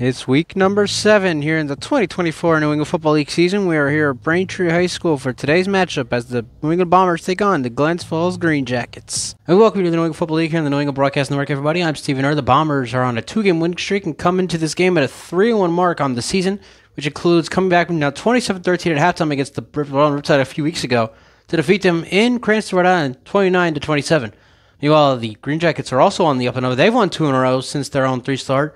It's week number 7 here in the 2024 New England Football League season. We are here at Braintree High School for today's matchup as the New England Bombers take on the Glens Greenjackets. And welcome to the New England Football League here on the New England Broadcast Network, everybody. I'm Stephen Err. The Bombers are on a 2-game winning streak and come into this game at a 3-1 mark on the season, which includes coming back from now 27-13 at halftime against the Riptide a few weeks ago to defeat them in Cranston, Rhode Island, 29-27. Meanwhile, the Greenjackets are also on the up and over. They've won 2 in a row since their own 3 start.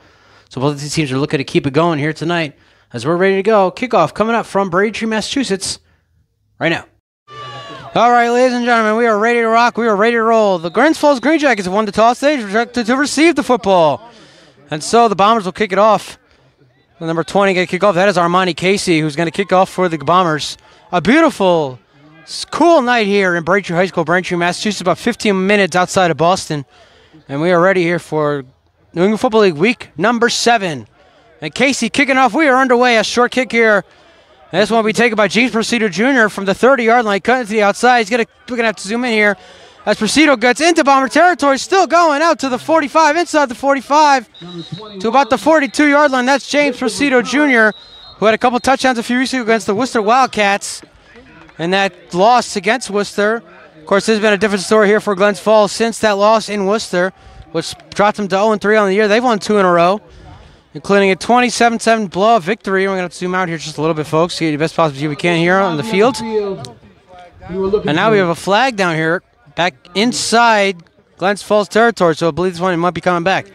So both of these teams are looking to keep it going here tonight as we're ready to go. Kickoff coming up from Braintree, Massachusetts right now. All right, ladies and gentlemen, we are ready to rock. We are ready to roll. The Glens Greenjackets have won the toss. They rejected to receive the football. And so the Bombers will kick it off. The number 20 going to kick off. That is Armani Casey, who's going to kick off for the Bombers. A beautiful, cool night here in Braintree High School, Braintree, Massachusetts, about 15 minutes outside of Boston. And we are ready here for New England Football League week number 7. And Casey kicking off. We are underway. A short kick here. And this one will be taken by James Presido Jr. from the 30-yard line, cutting to the outside. We're going to have to zoom in here as Presido gets into Bomber territory, still going out to the 45, inside the 45, to about the 42-yard line. That's James Presido Jr., who had a couple touchdowns a few weeks ago against the Worcester Wildcats. And that loss against Worcester. Of course, there's been a different story here for Glens Falls since that loss in Worcester, which dropped them to 0-3 on the year. They've won 2 in a row, including a 27-7 blowout victory. We're going to have to zoom out here just a little bit, folks, to get the best possible view we can here on the field. And now we have a flag down here back inside Glens Falls territory, so I believe this one might be coming back.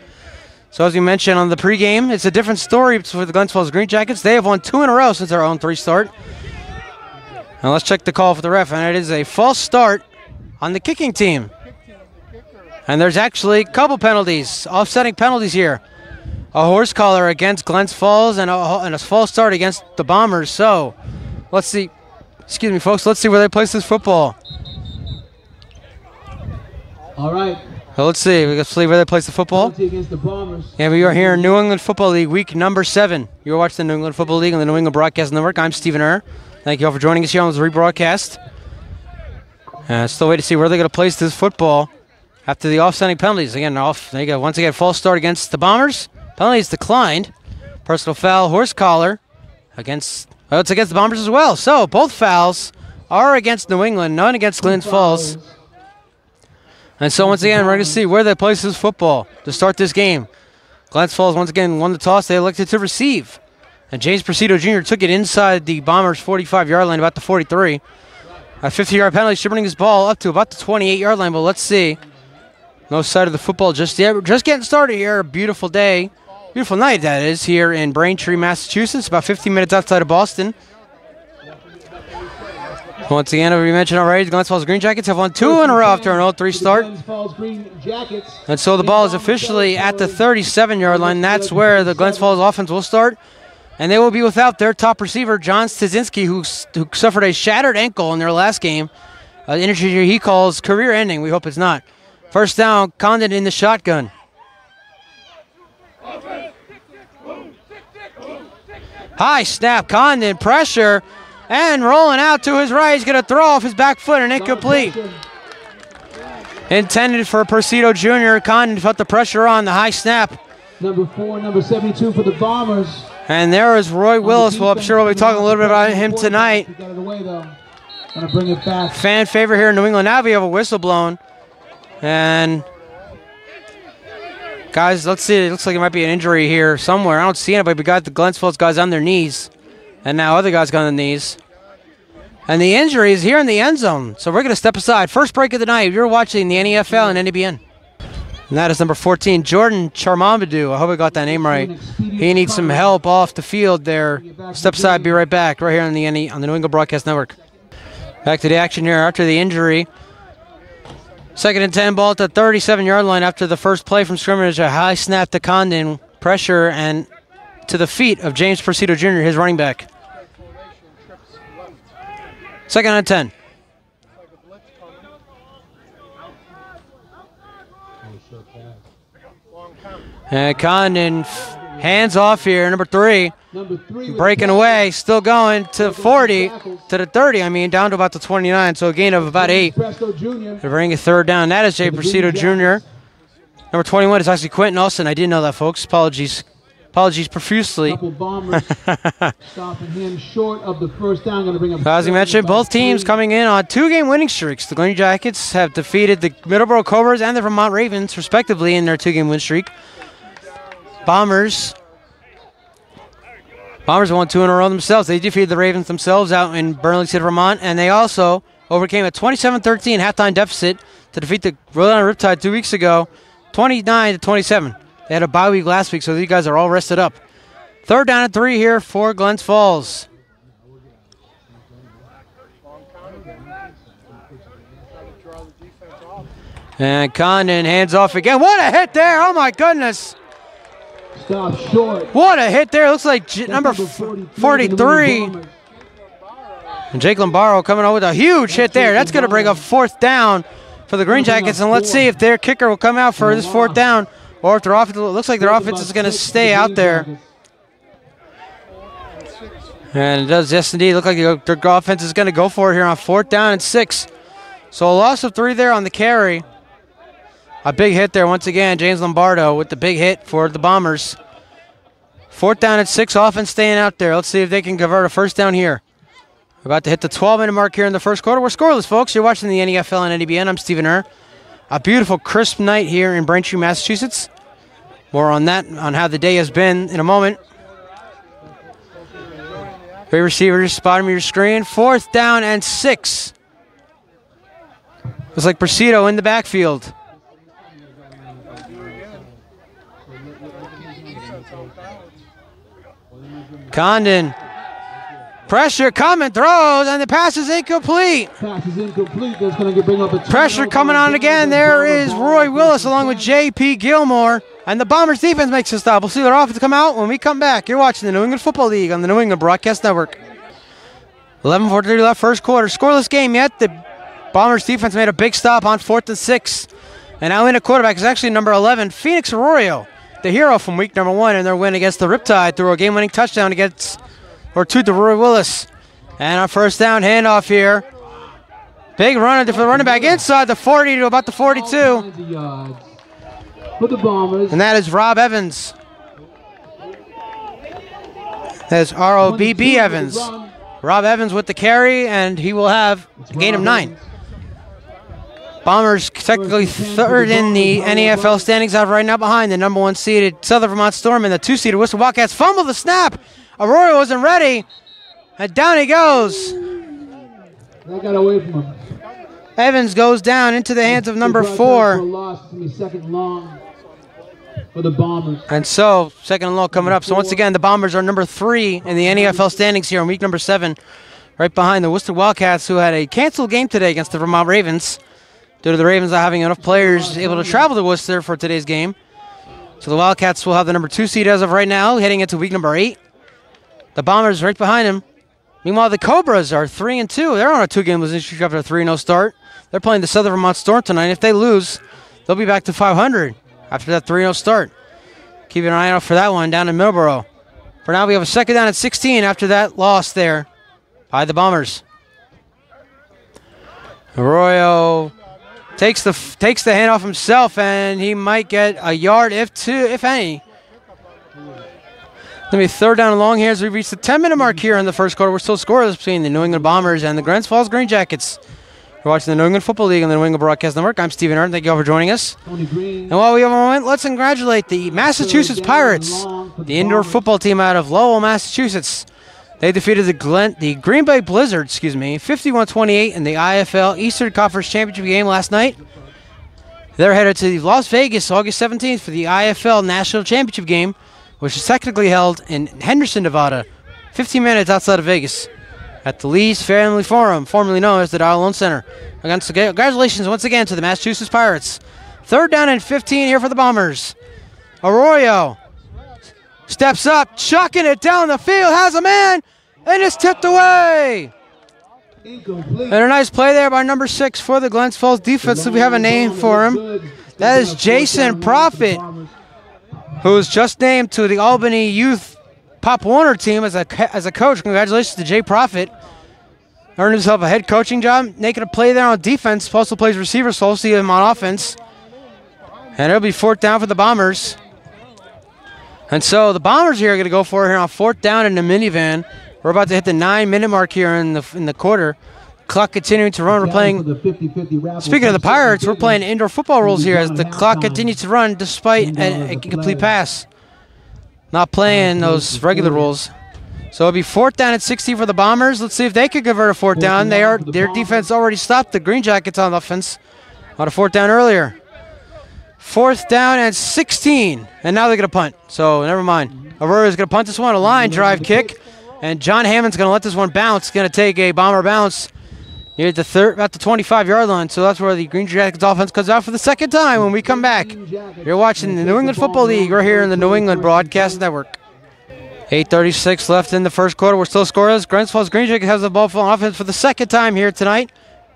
So as we mentioned on the pregame, it's a different story for the Glens Falls Greenjackets. They have won 2 in a row since their 0-3 start. Now let's check the call for the ref, and it is a false start on the kicking team. And there's actually a couple penalties, offsetting penalties here. A horse collar against Glens Falls and a false start against the Bombers. So let's see. Excuse me, folks. Let's see where they place this football. All right. So let's see. Let's see where they place the football. Against the Bombers. And we are here in New England Football League, week number 7. You're watching the New England Football League on the New England Broadcast Network. I'm Stephen Err. Thank you all for joining us here on this rebroadcast. Still waiting to see where they're going to place this football after the offsetting penalties. Again, there you go. Once again, false start against the Bombers. Penalties declined. Personal foul, horse collar against. Well, it's against the Bombers as well. So both fouls are against New England, none against Glens Falls. And so once again, we're going to see where they place this football to start this game. Glens Falls once again won the toss. They elected to receive. And James Presido Jr. took it inside the Bombers' 45-yard line, about the 43. A 50-yard penalty should bring this ball up to about the 28-yard line, but let's see. No sight of the football just yet. We're just getting started here. A beautiful day. Beautiful night, that is, here in Braintree, Massachusetts, about 15 minutes outside of Boston. Once again, as we mentioned already, the Glens Falls Greenjackets have won 2 in a row after an 0-3 start. And so the ball is officially at the 37-yard line. That's where the Glens Falls offense will start. And they will be without their top receiver, John Stasinski, who suffered a shattered ankle in their last game. An injury he calls career-ending. We hope it's not. First down, Condon in the shotgun. High snap, Condon, pressure, and rolling out to his right. He's going to throw off his back foot and incomplete. Intended for Presido Jr. Condon felt the pressure on the high snap. Number 4, number 72 for the Bombers. And there is Roy Willis. Well, I'm sure we'll be talking a little bit about him tonight. Got it away, though. Gonna bring it back. Fan favorite here in New England. Now we have a whistle blown. And guys, let's see. It looks like it might be an injury here somewhere. I don't see anybody. We got the Glens Falls guys on their knees. And now other guys got on their knees. And the injury is here in the end zone. So we're going to step aside. First break of the night. You're watching the NFL and NEBN. And that is number 14, Jordan Charmamadou. I hope I got that name right. He needs some help off the field there. Step aside, be right back. Right here on the New England Broadcast Network. Back to the action here after the injury. 2nd and 10, ball at the 37-yard line after the first play from scrimmage. A high snap to Condon, pressure, and to the feet of James Presido Jr., his running back. 2nd and 10. And Condon hands off here, number 3. Breaking away, still going to 40, to the 30, down to about the 29, so a gain of about 8. To bring a third down. That is Jay Presido Jr. Number 21 is actually Quentin Austin. I didn't know that, folks. Apologies. Apologies profusely. Couple Bombers stopping him short of the first down. Going to bring up. As we mentioned, both teams coming in on 2-game winning streaks. The Greenjackets have defeated the Middleborough Cobras and the Vermont Ravens, respectively, in their 2-game win streak. Bombers won 2 in a row themselves. They defeated the Ravens themselves out in Burlington, Vermont, and they also overcame a 27-13 halftime deficit to defeat the Rhode Island Riptide 2 weeks ago, 29-27. They had a bye week last week, so these guys are all rested up. 3rd down and 3 here for Glens Falls. And Condon hands off again. What a hit there! Oh my goodness! Stop short. What a hit there! Looks like number 43. And Jake Lombardo coming out with a huge hit there. That's going to bring up 4th down for the Greenjackets, and let's see if their kicker will come out for this 4th down, or if their offense. Looks like their offense is going to stay out there. And it does, yes indeed, look like their offense is going to go for it here on 4th down and 6. So a loss of 3 there on the carry. A big hit there once again. James Lombardo with the big hit for the Bombers. 4th down and 6, offense staying out there. Let's see if they can convert a 1st down here. We're about to hit the 12-minute mark here in the first quarter. We're scoreless, folks. You're watching the NFL and NDBN. I'm Stephen Err. A beautiful, crisp night here in Braintree, Massachusetts. More on that, on how the day has been in a moment. Great receivers, bottom of your screen. 4th down and 6. Looks like Presido in the backfield. Condon. Pressure coming, throws, and the pass is incomplete. Pass is incomplete. That's going to bring up a Pressure coming on again. There is Roy Willis along with J.P. Gilmore. And the Bombers defense makes a stop. We'll see their offense come out when we come back. You're watching the New England Football League on the New England Broadcast Network. 11:43 left, first quarter. Scoreless game yet. The Bombers defense made a big stop on 4th and 6. And now in a quarterback is actually number 11, Phoenix Arroyo, the hero from week number 1 in their win against the Riptide, threw a game-winning touchdown to Roy Willis. And our 1st down handoff here. Big run for the running back inside the 40 to about the 42. For the Bombers. And that is Rob Evans. That is R-O-B-B Evans. Rob Evans with the carry, and he will have a gain of 9. Bombers technically 3rd in the NAFL standings out right now behind the number 1 seeded Southern Vermont Storm and the 2 seeded Worcester Wildcats. Fumble the snap. Arroyo wasn't ready. And down he goes. That got away from him. Evans goes down into the hands of number 4. Second long for the Bombers. And so, 2nd and long coming up. So once again, the Bombers are number 3 in the NAFL standings here in week number 7. Right behind the Worcester Wildcats, who had a canceled game today against the Vermont Ravens, due to the Ravens not having enough players able to travel to Worcester for today's game. So the Wildcats will have the number 2 seed as of right now, heading into week number 8. The Bombers right behind him. Meanwhile, the Cobras are 3-2. They're on a 2-game losing streak after a 3-0 start. They're playing the Southern Vermont Storm tonight. If they lose, they'll be back to 500 after that 3-0 start. Keeping an eye out for that one down in Middleborough. For now, we have a 2nd down at 16 after that loss there by the Bombers. Arroyo takes the handoff himself, and he might get a yard, if any. Let me 3rd down and long here as we reach the 10-minute mark here in the first quarter. We're still scoreless between the New England Bombers and the Glens Falls Greenjackets. You're watching the New England Football League on the New England Broadcast Network. I'm Stephen Erden. Thank you all for joining us. And while we have a moment, let's congratulate the Massachusetts Pirates, the indoor football team out of Lowell, Massachusetts. They defeated the Green Bay Blizzard, 51-28 in the IFL Eastern Conference Championship game last night. They're headed to Las Vegas August 17th for the IFL National Championship game, which is technically held in Henderson, Nevada, 15 minutes outside of Vegas, at the Lee's Family Forum, formerly known as the Dial Loan Center. Congratulations once again to the Massachusetts Pirates. 3rd down and 15 here for the Bombers. Arroyo steps up, chucking it down the field, has a man, and it's tipped away. Incomplete. And a nice play there by number 6 for the Glens Falls defense. So we have a name for him. That is Jason Profit, who was just named to the Albany Youth Pop Warner team as a coach. Congratulations to Jay Profit. Earned himself a head coaching job, making a play there on defense. Also plays receiver, so we'll see him on offense. And it'll be 4th down for the Bombers. And so the Bombers here are going to go for it here on 4th down in the minivan. We're about to hit the 9-minute mark here in the quarter. Clock continuing to run. We're playing. Speaking of the Pirates, we're playing indoor football rules here as the clock continues to run despite a complete pass. Not playing those regular rules. So it'll be 4th down and 16 for the Bombers. Let's see if they can convert a 4th down. Their defense already stopped the Greenjackets on offense on a 4th down earlier. 4th down and 16, and now they're gonna punt. So never mind. Aurora's gonna punt this one. A line drive kick, and John Hammond's gonna let this one bounce. Gonna take a Bomber bounce here at the 25-yard line. So that's where the Green Jackets offense comes out for the second time when we come back. You're watching the New England Football League. We're here in the New England Broadcast Network. 8:36 left in the first quarter. We're still scoreless. Glens Falls Green Jackets has the ball on offense for the second time here tonight.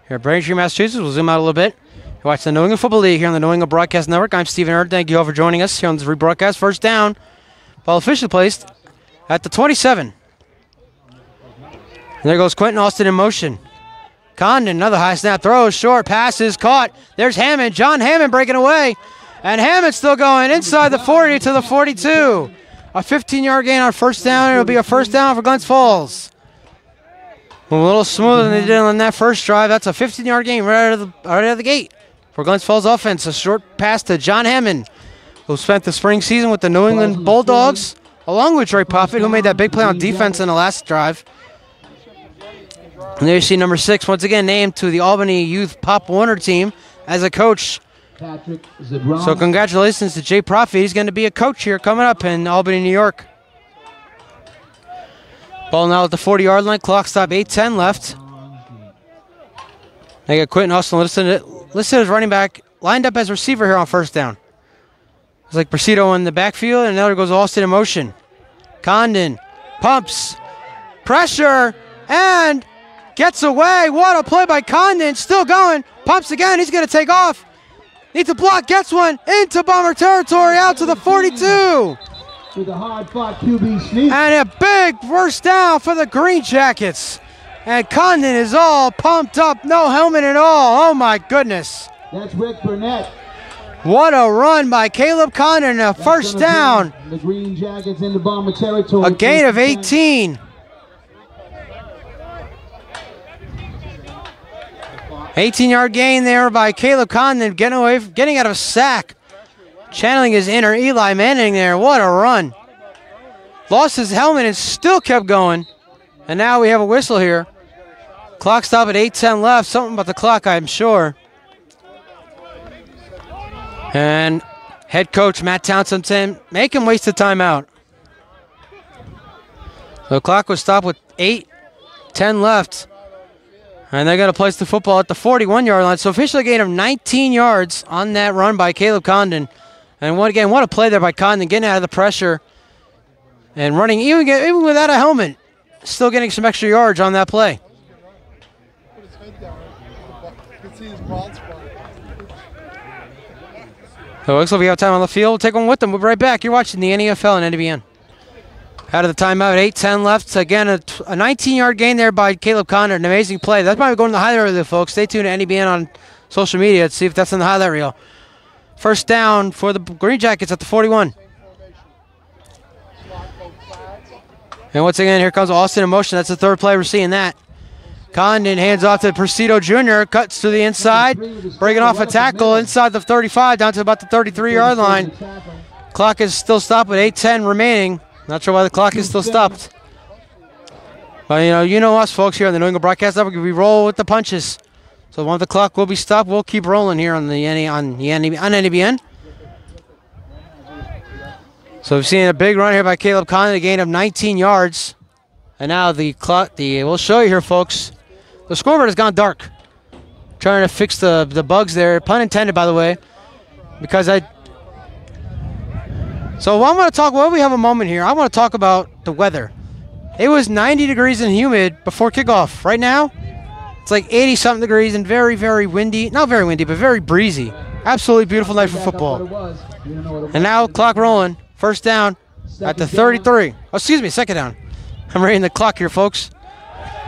Here at Braintree, Massachusetts. We'll zoom out a little bit. You're watching the New England Football League here on the New England Broadcast Network. I'm Stephen Erd. Thank you all for joining us here on this rebroadcast. First down. Ball officially placed at the 27. And there goes Quentin Austin in motion. Condon, another high snap throw, short passes caught. There's Hammond, John Hammond breaking away. And Hammond still going inside the 40 to the 42. A 15-yard gain on first down. It'll be a first down for Glens Falls. A little smoother than they did on that first drive. That's a 15-yard gain right out of the gate for Glens Falls offense. A short pass to John Hammond, who spent the spring season with the New England Bulldogs, along with Trey Profit, who made that big play on defense in the last drive. And there you see number 6, once again named to the Albany Youth Pop Warner team as a coach. So congratulations to Jay Profit. He's going to be a coach here coming up in Albany, New York. Ball now at the 40-yard line. Clock stop, 8:10 left. They got Quentin Austin listed as running back, lined up as receiver here on first down. It's like Presido in the backfield, and now there goes Austin in motion. Condon pumps, pressure, and gets away. What a play by Condon. Still going. Pumps again. He's going to take off. Needs a block. Gets one into Bomber territory out to the 42. With a hard-fought QB sneak. And a big first down for the Green Jackets. And Condon is all pumped up. No helmet at all. Oh, my goodness. That's Rick Burnett. What a run by Caleb Condon. A first down. The Green Jackets in the Bomber territory. A gain of 18. 18-yard gain there by Caleb Condon, getting out of a sack. Channeling his inner Eli Manning there. What a run. Lost his helmet and still kept going. And now we have a whistle here. Clock stop at 8:10 left. Something about the clock, I'm sure. And head coach Matt Townsend saying, make him waste the timeout. So the clock was stopped with 8:10 left. And they're going to place the football at the 41-yard line. So officially a gain of 19 yards on that run by Caleb Condon. And what a play there by Condon, getting out of the pressure and running even without a helmet. Still getting some extra yards on that play. So it looks like we have time on the field. We'll take one with them. We'll be right back. You're watching the NFL and NBN. Out of the timeout, 8:10 left. Again, a 19-yard gain there by Caleb Condon. An amazing play. That's probably going to the highlight reel, folks. Stay tuned to NBN on social media to see if that's in the highlight reel. First down for the Green Jackets at the 41. And once again, here comes Austin in motion. That's the third play. We're seeing that. Condon hands off to Presido Jr. Cuts to the inside. Breaking off a tackle inside the 35 down to about the 33-yard line. Clock is still stopped with 8:10 remaining. Not sure why the clock is still stopped. But you know us folks here on the New England Broadcast Network. We roll with the punches. So once the clock will be stopped, we'll keep rolling here on NBN. So we've seen a big run here by Caleb Condon, a gain of 19 yards. And now the clock, we'll show you here, folks. The scoreboard has gone dark. Trying to fix the bugs there. Pun intended, by the way. Because So I want to talk, we have a moment here. I want to talk about the weather. It was 90 degrees and humid before kickoff. Right now, it's like 80-something degrees and very, very windy. Not very windy, but very breezy. Absolutely beautiful night for football. And now clock rolling. First down at the 33. Oh, excuse me, second down. I'm reading the clock here, folks.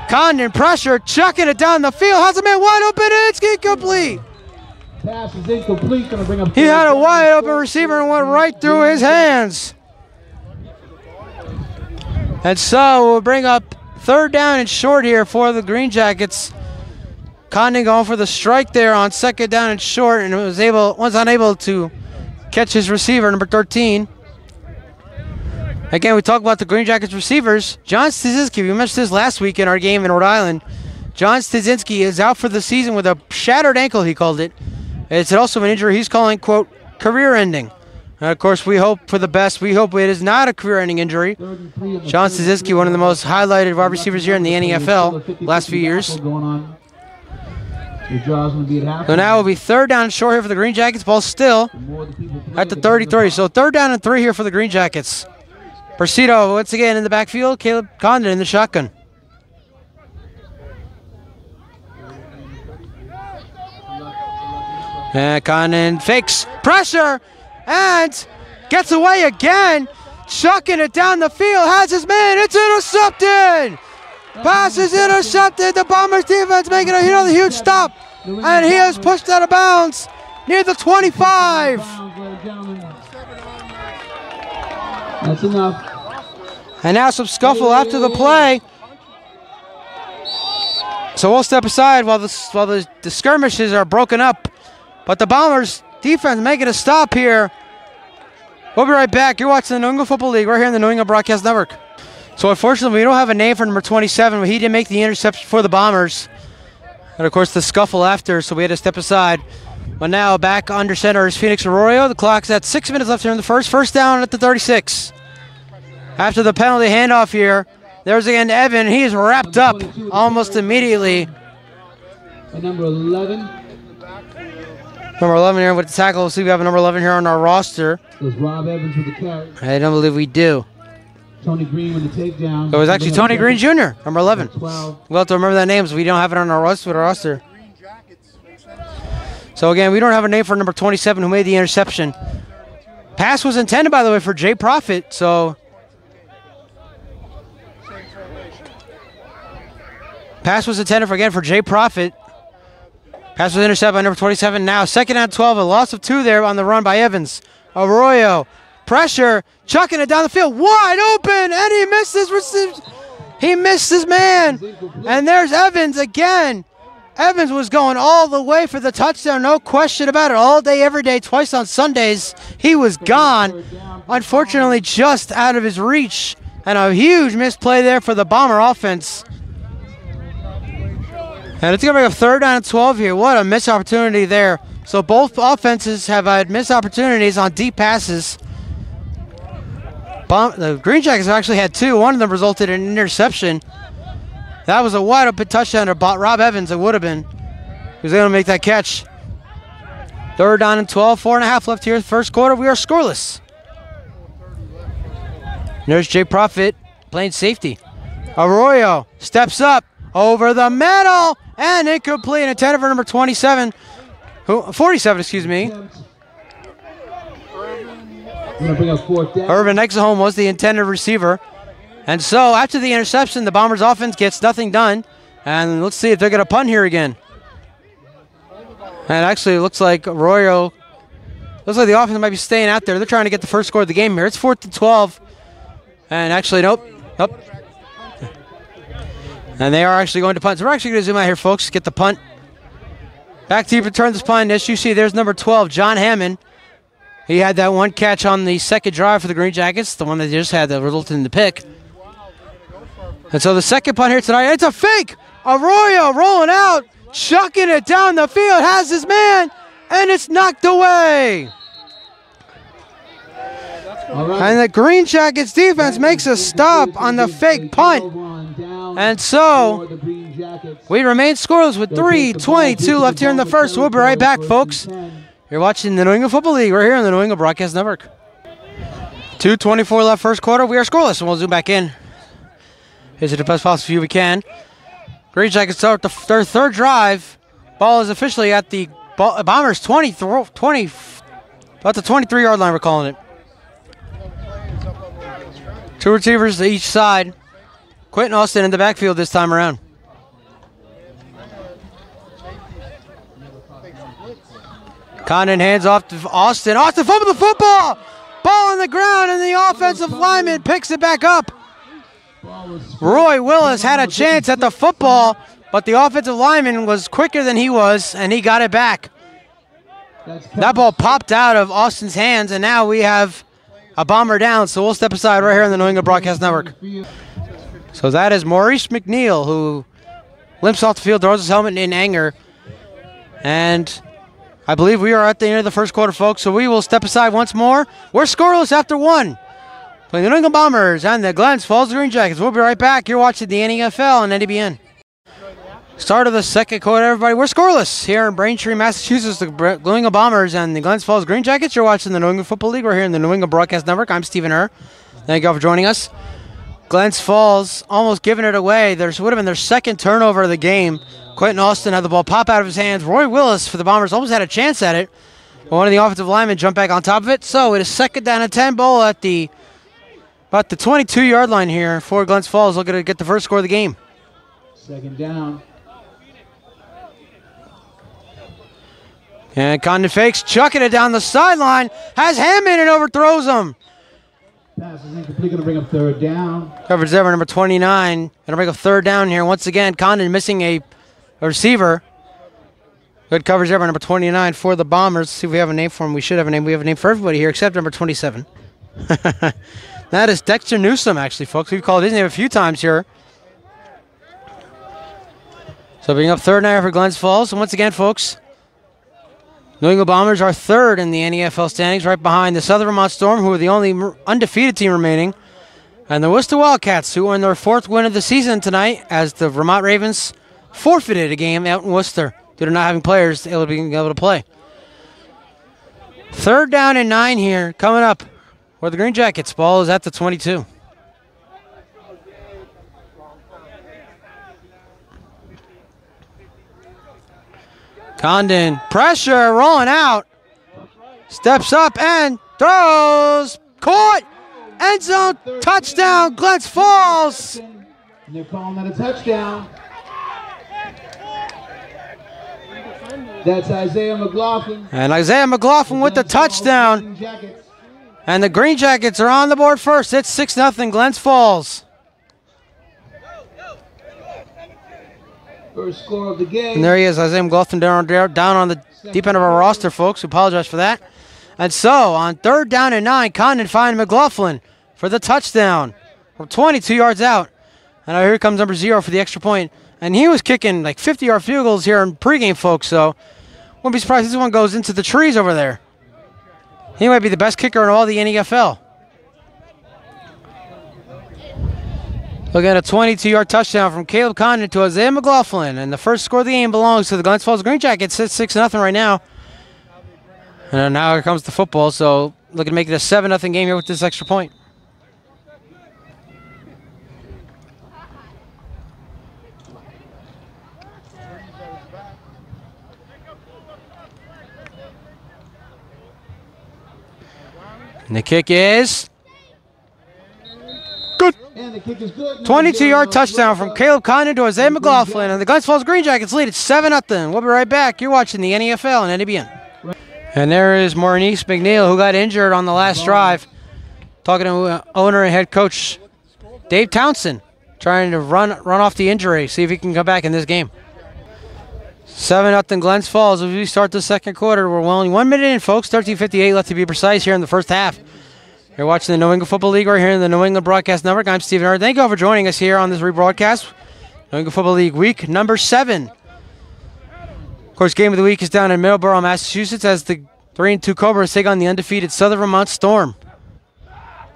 Condon pressure, chucking it down the field. Has a man wide open. It's incomplete. Pass is incomplete. Gonna bring up. He had a wide open receiver and went right through his hands. And so we'll bring up third down and short here for the Greenjackets. Condon going for the strike there on second down and short, and was unable to catch his receiver, number 13. Again, we talk about the Greenjackets receivers. John Stasinski, we mentioned this last week in our game in Rhode Island. John Stasinski is out for the season with a shattered ankle, he called it. It's also an injury he's calling, quote, career-ending. And of course, we hope for the best. We hope it is not a career-ending injury. John Stasinski, one of the most highlighted wide receivers here in the NFL last few years. So now it will be third down and short here for the Greenjackets. Ball still at the 33. So third down and 3 here for the Greenjackets. Persido once again in the backfield. Caleb Condon in the shotgun. And Condon fakes pressure and gets away again. Chucking it down the field. Has his man. It's intercepted. Pass is intercepted. The Bombers defense making a huge stop. And he is pushed out of bounds near the 25. That's enough. And now some scuffle after the play. So we'll step aside while the skirmishes are broken up. But the Bombers defense making a stop here. We'll be right back. You're watching the New England Football League right here on the New England Broadcast Network. So unfortunately, we don't have a name for number 27, but he did make the interception for the Bombers. And of course, the scuffle after, so we had to step aside. But now back under center is Phoenix Arroyo. The clock's at 6 minutes left here in the first. First down at the 36. After the penalty handoff here, there's again Evan. He is wrapped up almost immediately. And number 11. Number 11 here with the tackle. We'll see if we have a number 11 here on our roster. There's Rob Evans with the carry. I don't believe we do. Tony Green with the takedown. So it was actually Tony Green Jr., number 11. 12. We'll have to remember that name, so we don't have it on our roster. So again, we don't have a name for number 27 who made the interception. Pass was intended, by the way, for Jay Profit, so... Pass was intended for Jay Profit. Pass was intercepted by number 27. Now, second and 12, a loss of 2 there on the run by Evans. Arroyo, pressure, chucking it down the field, wide open, and he missed his receiver. He missed his man. And there's Evans again. Evans was going all the way for the touchdown, no question about it. All day, every day, twice on Sundays. He was gone. Unfortunately, just out of his reach. And a huge misplay there for the Bomber offense. And it's going to bring up third down and 12 here. What a missed opportunity there. So both offenses have had missed opportunities on deep passes. The Greenjackets have actually had 2. One of them resulted in an interception. That was a wide open touchdown to Rob Evans. It would have been. He was able to make that catch. Third down and 12. 4.5 left here in the first quarter. We are scoreless. There's Jay Profit playing safety. Arroyo steps up over the middle and incomplete. Intended for number 47. 47, excuse me. Irvin Exahome was the intended receiver. And so after the interception, the Bombers offense gets nothing done. And let's see if they're going to punt here again. And actually it looks like Arroyo, looks like the offense might be staying out there. They're trying to get the first score of the game here. It's 4th and 12. And actually, nope. And they are actually going to punt. So we're actually going to zoom out here, folks, get the punt. Back to you, return this punt. As you see, there's number 12, John Hammond. He had that one catch on the second drive for the Greenjackets, the one that just had that resulted in the pick. And so the second punt here tonight, it's a fake. Arroyo rolling out, chucking it down the field, has his man, and it's knocked away. And the Greenjackets defense makes a stop on the fake punt. And so we remain scoreless with 3:22 left here in the first. We'll be right back, folks. You're watching the New England Football League right here on the New England Broadcast Network. 2:24 left first quarter. We are scoreless, and we'll zoom back in. Here's the best possible view we can. Greenjackets start their third drive. Ball is officially at the Bombers' 20, about the 23-yard line, we're calling it. 2 receivers to each side. Quentin Austin in the backfield this time around. Condon hands off to Austin. Austin fumbled the football. Ball on the ground, and the offensive lineman picks it back up. Roy Willis had a chance at the football, but the offensive lineman was quicker than he was, and he got it back. That ball popped out of Austin's hands, and now we have a Bomber down, so we'll step aside right here on the New England Broadcast Network. So that is Maurice McNeil, who limps off the field, throws his helmet in anger, and I believe we are at the end of the first quarter, folks, so we will step aside once more. We're scoreless after one. Playing the New England Bombers and the Glens Falls Greenjackets. We'll be right back. You're watching the NFL and NDBN. Start of the second quarter, everybody. We're scoreless here in Braintree, Massachusetts. The New England Bombers and the Glens Falls Greenjackets. You're watching the New England Football League. We're here in the New England Broadcast Network. I'm Stephen Herr. Thank you all for joining us. Glens Falls almost giving it away. There would have been their second turnover of the game. Quentin Austin had the ball pop out of his hands. Roy Willis for the Bombers almost had a chance at it, but one of the offensive linemen jumped back on top of it. So it is second down and 10 ball at about the 22-yard line here for Glens Falls, looking to get the first score of the game. Second down. And Condon fakes, chucking it down the sideline, has Hammond and overthrows him. Pass is incomplete, going to bring up third down. Coverage there, number 29. Going to bring up third down here. Once again, Condon missing a receiver. Good coverage there by number 29 for the Bombers. See if we have a name for him. We should have a name. We have a name for everybody here except number 27. That is Dexter Newsome, actually, folks. We've called his name a few times here. So bringing up third down for Glens Falls. And once again, folks, New England Bombers are third in the NFL standings, right behind the Southern Vermont Storm, who are the only undefeated team remaining, and the Worcester Wildcats, who won their fourth win of the season tonight as the Vermont Ravens forfeited a game out in Worcester due to not having players able to play. Third down and 9 here, coming up where the Greenjackets. Ball is at the 22. Condon, pressure, rolling out. Steps up and throws. Caught. End zone, touchdown, Glens Falls. And they're calling that a touchdown. That's Isaiah McLaughlin. And Isaiah McLaughlin with the touchdown. And the Greenjackets are on the board first. It's 6-0, Glens Falls. First score of the game. And there he is, Isaiah McLaughlin down on the deep end of our roster, folks. We apologize for that. And so, on third down and 9, Condon finds McLaughlin for the touchdown from 22 yards out. And here comes number 0 for the extra point. And he was kicking like 50-yard field goals here in pregame, folks, so wouldn't be surprised if this one goes into the trees over there. He might be the best kicker in all the NFL. Look at a 22-yard touchdown from Caleb Condon to Isaiah McLaughlin. And the first score of the game belongs to the Glens Falls Greenjackets. It's 6-0 right now. And now here comes the football. So looking to make it a 7-0 game here with this extra point. And the kick is good. And the kick is good. 22-yard touchdown from Caleb Condon to Isaiah McLaughlin. And the Glens Falls Greenjackets lead. It's 7-0. We'll be right back. You're watching the NFL and NDBN. And there is Maurice McNeil, who got injured on the last drive. Talking to owner and head coach Dave Townsend, trying to run off the injury, see if he can come back in this game. 7-0 Glens Falls as we start the second quarter. We're only 1 minute in, folks. 13:58 left to be precise here in the first half. You're watching the New England Football League right here in the New England Broadcast Network. I'm Stephen Herr. Thank you all for joining us here on this rebroadcast. New England Football League week number 7. Of course, game of the week is down in Middleborough, Massachusetts, as the 3-2 Cobras take on the undefeated Southern Vermont Storm.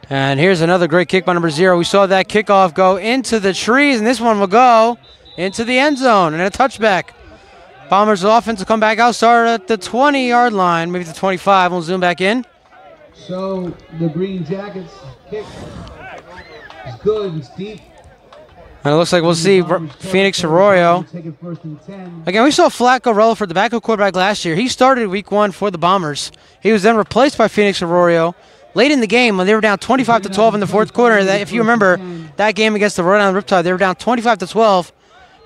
And here's another great kick by number 0. We saw that kickoff go into the trees, and this one will go into the end zone and a touchback. Bombers offense will come back out, start at the 20-yard line, maybe the 25. We'll zoom back in. So the Greenjackets kick is good. It's deep. And it looks like we'll see Phoenix Arroyo. Again, we saw Flacco Relaford, the backup quarterback last year. He started week 1 for the Bombers. He was then replaced by Phoenix Arroyo late in the game when they were down 25-12 in the fourth quarter. If you remember that game against the Rhode Island Riptide, they were down 25-12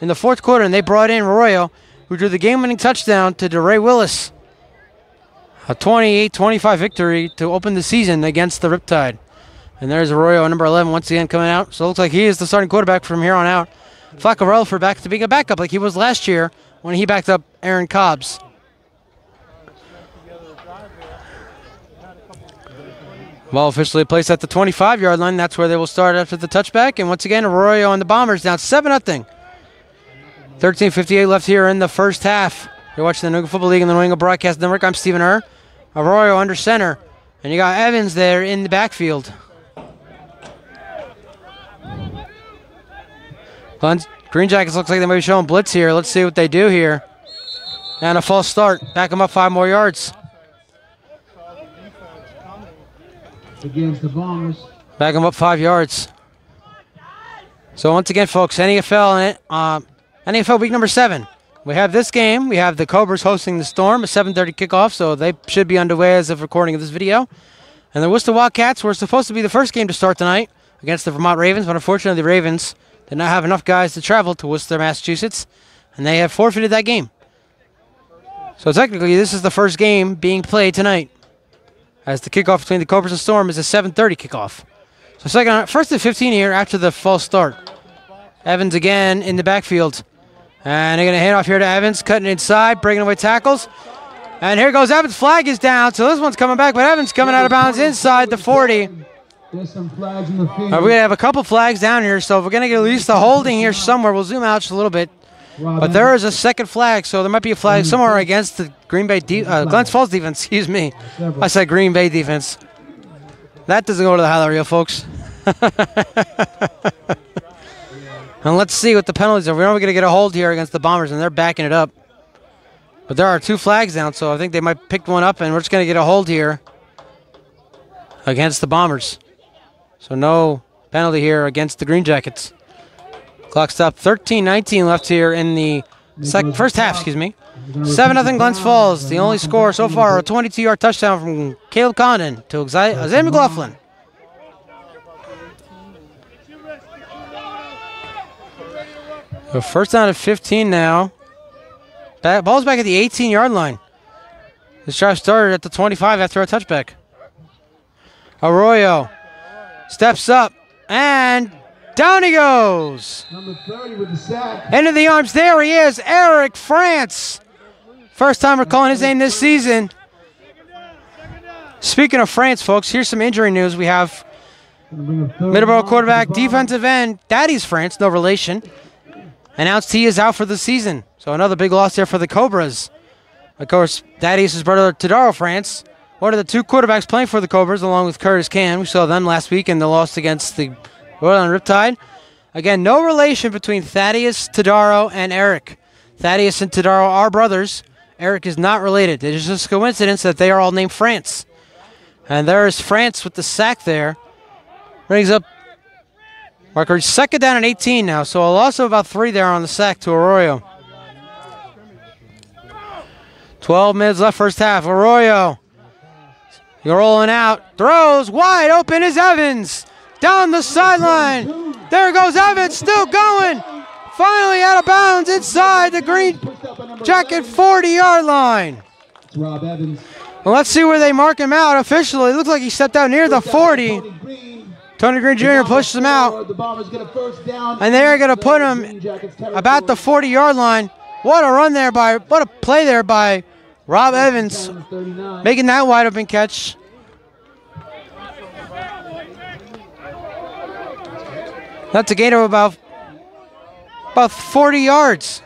in the fourth quarter, and they brought in Arroyo, who drew the game-winning touchdown to DeRay Willis. A 28-25 victory to open the season against the Riptide. And there's Arroyo, number 11, once again coming out. So it looks like he is the starting quarterback from here on out. Flacco Rutherford back to being a backup like he was last year when he backed up Aaron Cobbs. Ball officially placed at the 25-yard line. That's where they will start after the touchback. And once again, Arroyo on the Bombers down 7-0. 13:58 left here in the first half. You're watching the New England Football League and the New England Broadcast Network. I'm Stephen Err. Arroyo under center. And you got Evans there in the backfield. Greenjackets looks like they might be showing blitz here. Let's see what they do here. And a false start. Back them up 5 more yards. Against the Bombers. Back them up 5 yards. So once again, folks, NFL week number 7. We have this game. We have the Cobras hosting the Storm, a 7:30 kickoff, so they should be underway as of recording of this video. And the Worcester Wildcats were supposed to be the first game to start tonight against the Vermont Ravens, but unfortunately the Ravens did not have enough guys to travel to Worcester, Massachusetts, and they have forfeited that game. So technically, this is the first game being played tonight, as the kickoff between the Cobras and Storm is a 7:30 kickoff. So first and 15 here after the false start. Evans again in the backfield. And they're going to hand off here to Evans, cutting inside, breaking away tackles. And here goes Evans. Flag is down, so this one's coming back, but Evans coming out of bounds inside the 40. There's some flags in the field. We're going to have a couple flags down here, so we're going to get at least a holding here somewhere. We'll zoom out just a little bit. But there is a second flag, so there might be a flag somewhere against the Glens Falls defense. Excuse me. I said Green Bay defense. That doesn't go to the highlight reel, folks. And let's see what the penalties are. We're only going to get a hold here against the Bombers, and they're backing it up. But there are 2 flags down, so I think they might pick one up, and we're just going to get a hold here against the Bombers. So no penalty here against the Greenjackets. Clock stop, 13:19 left here in the first half, excuse me. 7-0 Glens Falls. The only score so far, a 22-yard touchdown from Caleb Condon to Isaiah McLaughlin. So first down at 15 now. Ball's back at the 18-yard line. This drive started at the 25 after a touchback. Arroyo steps up, and down he goes. Number 30 with the sack. Into the arms. There he is, Eric France. First time we're calling his name this season. Speaking of France, folks, here's some injury news. We have Middleborough quarterback, defensive end, Daddy's France, no relation. Announced he is out for the season. So another big loss there for the Cobras. Of course, Daddy's his brother, Tadaro France. One of the 2 quarterbacks playing for the Cobras, along with Curtis Can. We saw them last week in the loss against the Rhode Island Riptide. Again, no relation between Thaddeus, Tadaro, and Eric. Thaddeus and Tadaro are brothers. Eric is not related. It is just a coincidence that they are all named France. And there is France with the sack there. Brings up Marker, second down and 18 now, so a loss of about 3 there on the sack to Arroyo. 12 minutes left first half. Arroyo, you're rolling out, throws, wide open is Evans. Down the sideline. There goes Evans, still going. Finally out of bounds inside the Green Jacket 40-yard line. It's Rob Evans. Well, let's see where they mark him out officially. It looks like he stepped out near the 40. Tony Green Jr. pushes him out, and they're going to put him about the 40-yard line. What a play there by Rob Evans, making that wide open catch. That's a gain of about 40 yards,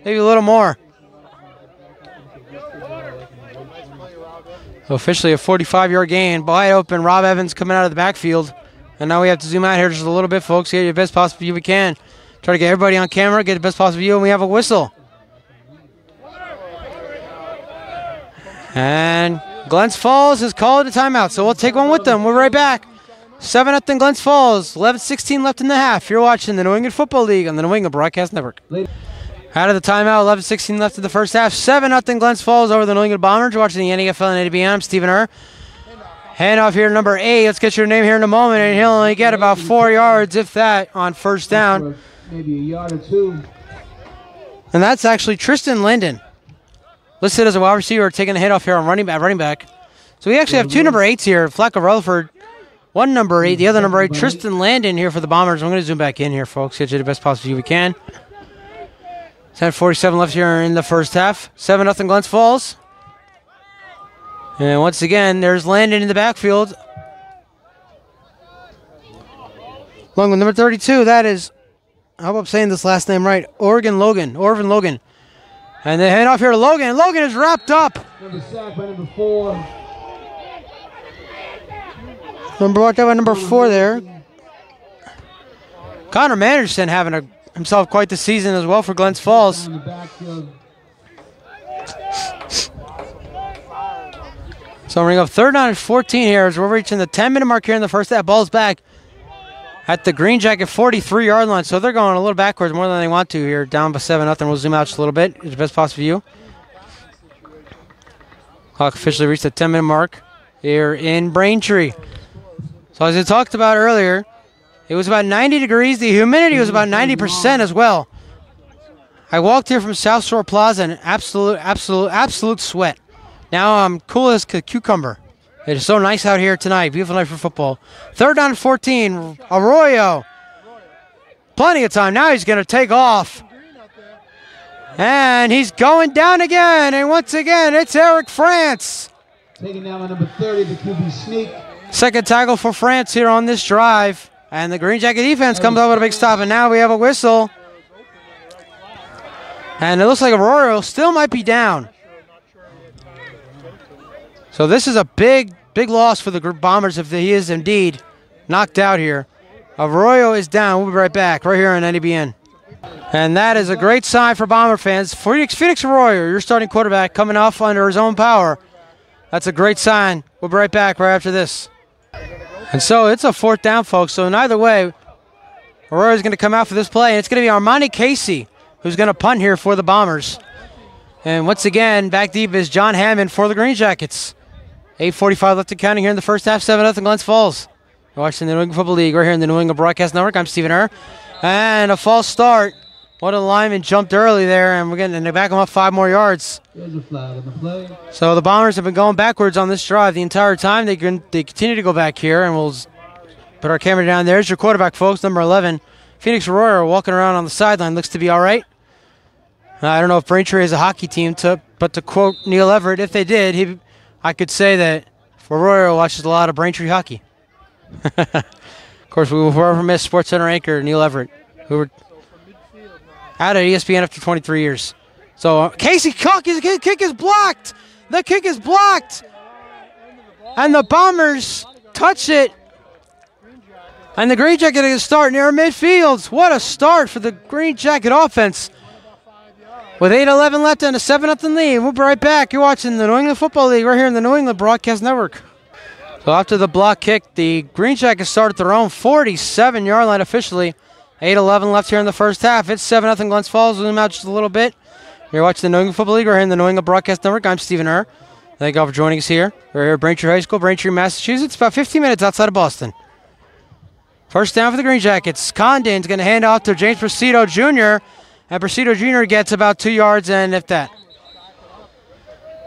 maybe a little more. So officially a 45-yard gain. Wide open, Rob Evans coming out of the backfield. And now we have to zoom out here just a little bit, folks. Get your best possible view we can. Try to get everybody on camera, get the best possible view, and we have a whistle. And Glens Falls has called a timeout, so we'll take one with them. We're right back. 7-0 Glens Falls, 11:16 left in the half. You're watching the New England Football League on the New England Broadcast Network. Out of the timeout, 11:16 left in the first half. 7-0 Glens Falls over the New England Bombers. You're watching the NFL and ADBN. I'm Stephen Err. Hand off here to number 8. Let's get your name here in a moment, and he'll only get about 4 yards, if that, on first down. Maybe a yard or 2. And that's actually Tristan Linden, listed as a wide receiver, taking a hit off here on running back. So we actually have 2 number 8s here. Flacco Rutherford, One number 8, the other number 8, Tristan Landon here for the Bombers. I'm going to zoom back in here, folks. Get you the best possible view we can. 10:47 left here in the first half. 7-0 Glens Falls. And once again, there's Landon in the backfield. Along with number 32, that is, I hope I'm saying this last name right, Orvin Logan. And they hand off here to Logan. Logan is wrapped up. Number sack by number 4. Number 4 there. Connor Manderson having himself quite the season as well for Glens Falls. So we're going to go 3rd down and 14 here as we're reaching the 10-minute mark here in the first half. Ball's back at the Green Jacket 43-yard line. So they're going a little backwards more than they want to here. Down by 7-0. We'll zoom out just a little bit. It's the best possible view. Clock officially reached the 10-minute mark here in Braintree. So as I talked about earlier, it was about 90 degrees. The humidity was about 90% as well. I walked here from South Shore Plaza in absolute sweat. Now I'm cool as a cucumber. It is so nice out here tonight. Beautiful night for football. 3rd down and 14. Arroyo. Plenty of time. Now he's going to take off. And he's going down again. And once again, it's Eric France. Taking down by number 30, the QB sneak. Second tackle for France here on this drive. And the Green Jacket defense comes up with a big stop. And now we have a whistle. And it looks like Arroyo still might be down. So this is a big loss for the Bombers if he is indeed knocked out here. Arroyo is down. We'll be right back right here on NEBN. And that is a great sign for Bomber fans. Phoenix Arroyo, your starting quarterback, coming off under his own power. That's a great sign. We'll be right back right after this. And so it's a 4th down, folks. So in either way, Arroyo is going to come out for this play. And it's going to be Armani Casey who's going to punt here for the Bombers. And once again, back deep is John Hammond for the Green Jackets. 8:45 left to counting here in the first half. 7-0 Glens Falls. You're watching the New England Football League right here in the New England Broadcast Network. I'm Stephen Err. And a false start. One of the linemen jumped early there, and we're getting to back them up 5 more yards. There's a flag on the play. So the Bombers have been going backwards on this drive the entire time. They continue to go back here, and we'll put our camera down. There's your quarterback, folks, number 11. Phoenix Arroyo walking around on the sideline. Looks to be all right. I don't know if Braintree is a hockey team, but to quote Neil Everett, if they did, I could say that Arroyo watches a lot of Braintree hockey. Of course, we will forever miss SportsCenter anchor Neil Everett, who were out at ESPN after 23 years. So Casey Cook, his kick is blocked. The kick is blocked. And the Bombers touch it. And the Green Jacket is starting near midfield. What a start for the Green Jacket offense. With 8:11 left and a 7-0 lead. We'll be right back. You're watching the New England Football League right here in the New England Broadcast Network. So after the block kick, the Green Jackets started their own 47-yard line officially. 8:11 left here in the first half. It's 7-0 Glens Falls. Zoom out just a little bit. You're watching the New England Football League right here in the New England Broadcast Network. I'm Stephen Err. Thank you all for joining us here. We're here at Braintree High School, Braintree, Massachusetts, about 15 minutes outside of Boston. First down for the Green Jackets. Condon's going to hand off to James Presido Jr., and Presido Jr. gets about 2 yards, and if that.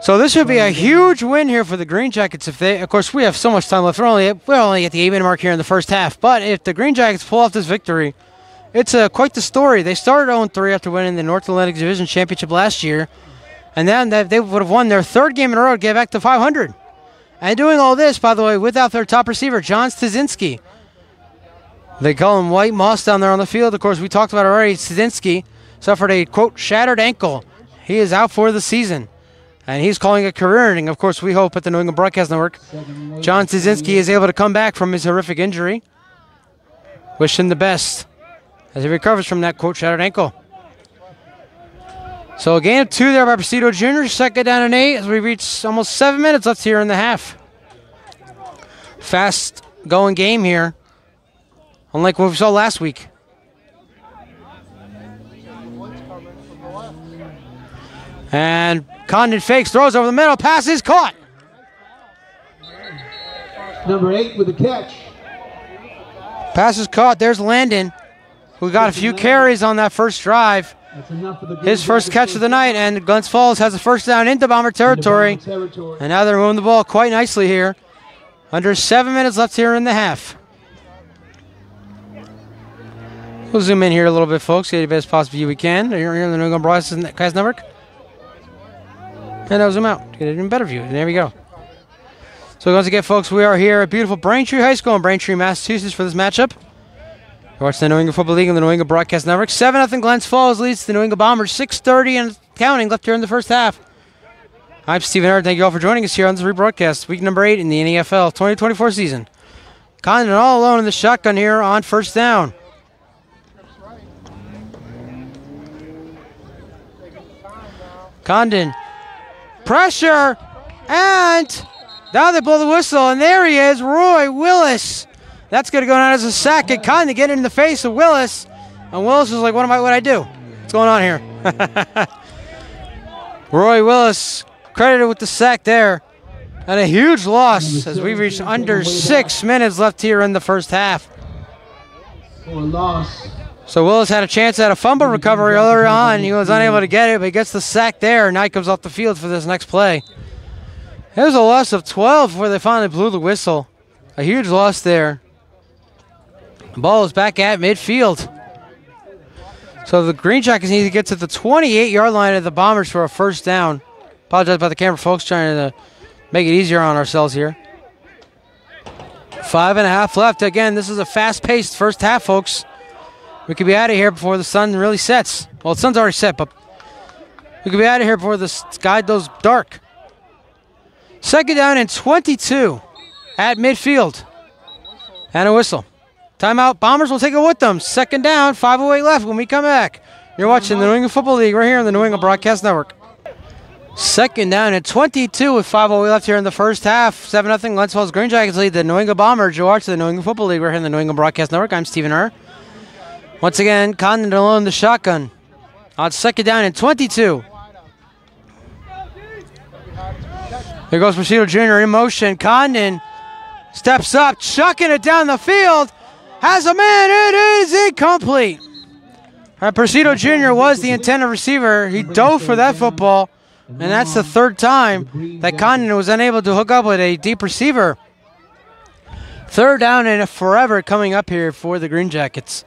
So this would be a huge win here for the Green Jackets. If they, of course, we have so much time left. We're only at the 8-minute mark here in the first half. But if the Green Jackets pull off this victory, it's quite the story. They started 0-3 after winning the North Atlantic Division Championship last year, and then they would have won their 3rd game in a row to get back to 500. And doing all this, by the way, without their top receiver, John Stasinski. They call him White Moss down there on the field. Of course, we talked about it already. Stasinski suffered a, quote, shattered ankle. He is out for the season. And he's calling a career ending. Of course, we hope at the New England Broadcast Network, John Stasinski is able to come back from his horrific injury. Wish him the best as he recovers from that, quote, shattered ankle. So a gain of 2 there by Presido Jr. 2nd down and 8 as we reach almost 7 minutes left here in the half. Fast going game here, unlike what we saw last week. And Condon fakes, throws over the middle, pass is caught. Number 8 with the catch. Pass is caught. There's Landon, who got a few carries on that first drive. His first catch of the night, and Glens Falls has a first down into Bomber territory. And now they're moving the ball quite nicely here. Under 7 minutes left here in the half. We'll zoom in here a little bit, folks. Get the best possible view we can. Here in the New England Broadcast Network. And I'll zoom out. Get an even better view. And there we go. So once again, folks, we are here at beautiful Braintree High School in Braintree, Massachusetts for this matchup. You're watching the New England Football League on the New England Broadcast Network. 7-0 Glens Falls leads the New England Bombers. 6:30 and counting left here in the first half. I'm Stephen Hart. Thank you all for joining us here on this rebroadcast. Week number 8 in the NFL 2024 season. Condon all alone in the shotgun here on first down. Condon. Pressure. And now they blow the whistle. And there he is, Roy Willis. That's going to go down as a sack. And Condon getting in the face of Willis. And Willis was like, what I do? What's going on here? Roy Willis credited with the sack there. And a huge loss as we reached under 6 minutes left here in the first half. So Willis had a chance at a fumble recovery earlier on. He was unable to get it, but he gets the sack there. Now he comes off the field for this next play. It was a loss of 12 before they finally blew the whistle. A huge loss there. The ball is back at midfield. So the Greenjackets need to get to the 28-yard line of the Bombers for a first down. Apologize about the camera, folks, trying to make it easier on ourselves here. 5.5 left. Again, this is a fast-paced first half, folks. We could be out of here before the sun really sets. Well, the sun's already set, but we could be out of here before the sky goes dark. Second down and 22 at midfield. And a whistle. Timeout. Bombers will take it with them. Second down, 5:08 left when we come back. You're watching the New England Football League right here on the New England Broadcast Network. Second down and 22 with 5:08 left here in the first half. 7-0 Glens Falls Greenjackets lead the New England Bombers. You're watching the New England Football League right here on the New England Broadcast Network. I'm Stephen Hart. Once again, Condon alone in the shotgun. On second down and 22. There goes Presidio Jr. in motion. Condon steps up, chucking it down the field. Has a man. It is incomplete. Presidio Jr. was the intended receiver. He dove for that football. And that's the third time that Condon was unable to hook up with a deep receiver. Third down and forever coming up here for the Greenjackets.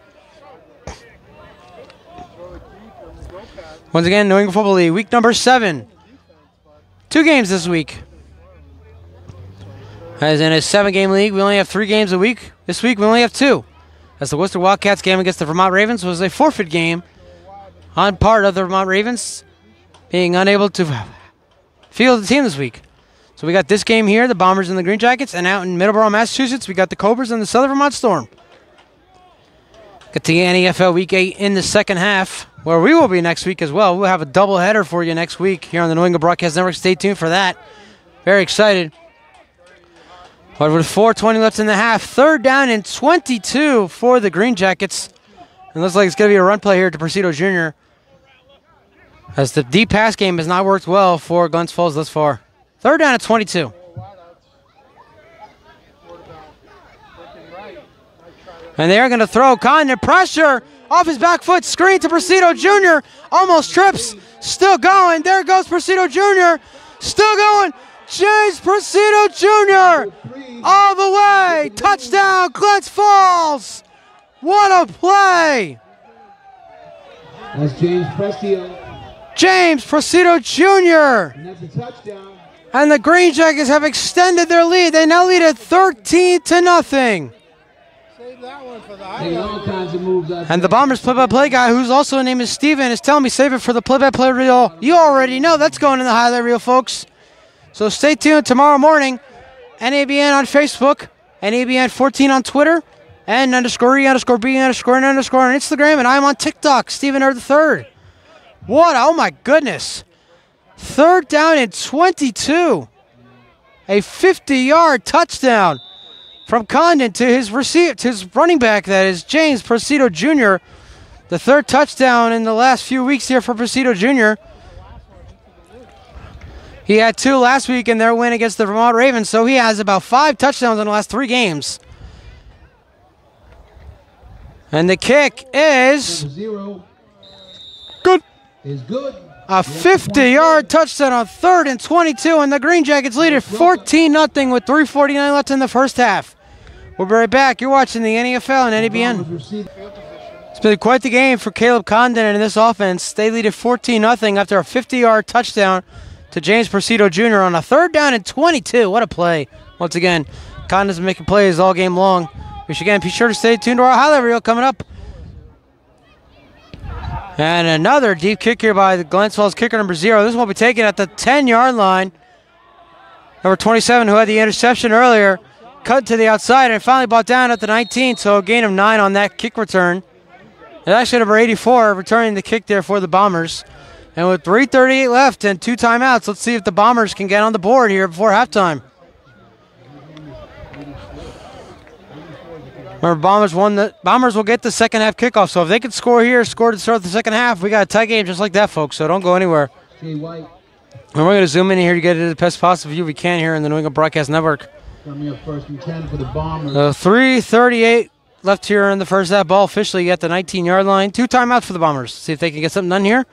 Once again, New England Football League, week number 7. 2 games this week. As in a 7-game league, we only have 3 games a week. This week, we only have 2. As the Worcester Wildcats game against the Vermont Ravens was a forfeit game on part of the Vermont Ravens being unable to field the team this week. So we got this game here, the Bombers and the Greenjackets, and out in Middleborough, Massachusetts, we got the Cobras and the Southern Vermont Storm. Get the NFL Week 8 in the second half, where we will be next week as well. We'll have a doubleheader for you next week here on the New England Broadcast Network. Stay tuned for that. Very excited. But with 4:20 left in the half, third down and 22 for the Greenjackets. It looks like it's going to be a run play here to Presidio Jr. as the deep pass game has not worked well for Glens Falls thus far. Third down and 22. And they're going to throw. Condon pressure off his back foot. Screen to Presidio Jr. Almost trips. Still going. There goes Presidio Jr. Still going. James Presidio Jr. all the way. Touchdown, Glens Falls. What a play. That's James Presidio. James Presidio Jr. And that's a touchdown. And the Greenjackets have extended their lead. They now lead at 13-0. And the Bombers play-by-play guy, whose also name is Steven, is telling me save it for the play-by-play reel. You already know that's going in the highlight reel, folks. So stay tuned tomorrow morning. NABN on Facebook, NABN14 on Twitter, and _E_B_N_ on Instagram, and I'm on TikTok, Stephen Hart III. What? Oh my goodness. Third down and 22. A 50-yard touchdown from Condon to his running back, that is James Presidio Jr. The third touchdown in the last few weeks here for Presidio Jr. He had 2 last week in their win against the Vermont Ravens, so he has about 5 touchdowns in the last 3 games. And the kick is Zero. good. Is good. A 50-yard touchdown on 3rd and 22, and the Green Jackets lead it 14-0 with 3:49 left in the first half. We'll be right back. You're watching the NFL and NEBN. It's been quite the game for Caleb Condon and this offense. They lead it 14-0 after a 50-yard touchdown to James Presido Jr. on a 3rd down and 22. What a play. Once again, Condon's been making plays all game long. Again, be sure to stay tuned to our highlight reel coming up. And another deep kick here by the Glens Falls kicker number 0. This one will be taken at the 10-yard line. Number 27, who had the interception earlier, cut to the outside and finally brought down at the 19, so a gain of 9 on that kick return. And actually number 84 returning the kick there for the Bombers. And with 3:38 left and 2 timeouts, let's see if the Bombers can get on the board here before halftime. Remember, Bombers will get the second half kickoff, so if they can score here, score to start the second half, we got a tight game just like that, folks, so don't go anywhere. And we're going to zoom in here to get it the best possible view we can here in the New England Broadcast Network. Coming up 1st and 10 for the Bombers. 3:38 left here in the first half. Ball officially at the 19-yard line. 2 timeouts for the Bombers. See if they can get something done here.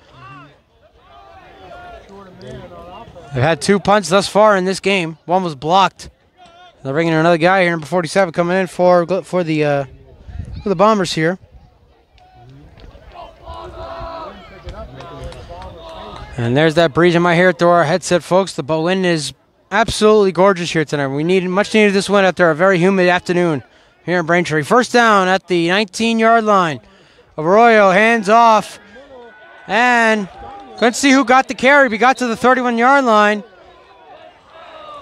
They've had 2 punts thus far in this game. One was blocked. They're bringing in another guy here, number 47, coming in for the Bombers here. And there's that breeze in my hair through our headset, folks. The wind is absolutely gorgeous here tonight. We much needed this wind after a very humid afternoon here in Braintree. First down at the 19-yard line. Arroyo hands off. And couldn't see who got the carry. We got to the 31-yard line.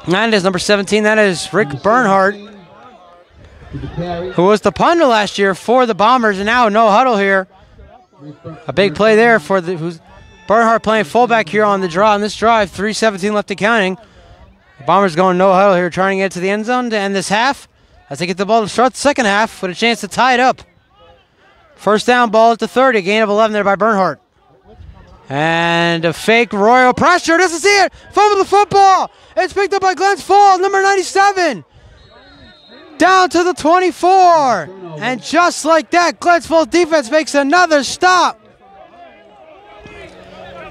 That is number 17. That is Rick Bernhardt, who was the punter last year for the Bombers, and now no huddle here. A big play there for Bernhardt playing fullback here on this drive. 3:17 left and counting. The Bombers going no huddle here, trying to get to the end zone to end this half as they get the ball to start the second half with a chance to tie it up. First down, ball at the 30, gain of 11 there by Bernhardt. And a fake Royal pressure. Doesn't see it. Fumble the football. It's picked up by Glens Falls, number 97. Down to the 24. And just like that, Glens Falls defense makes another stop.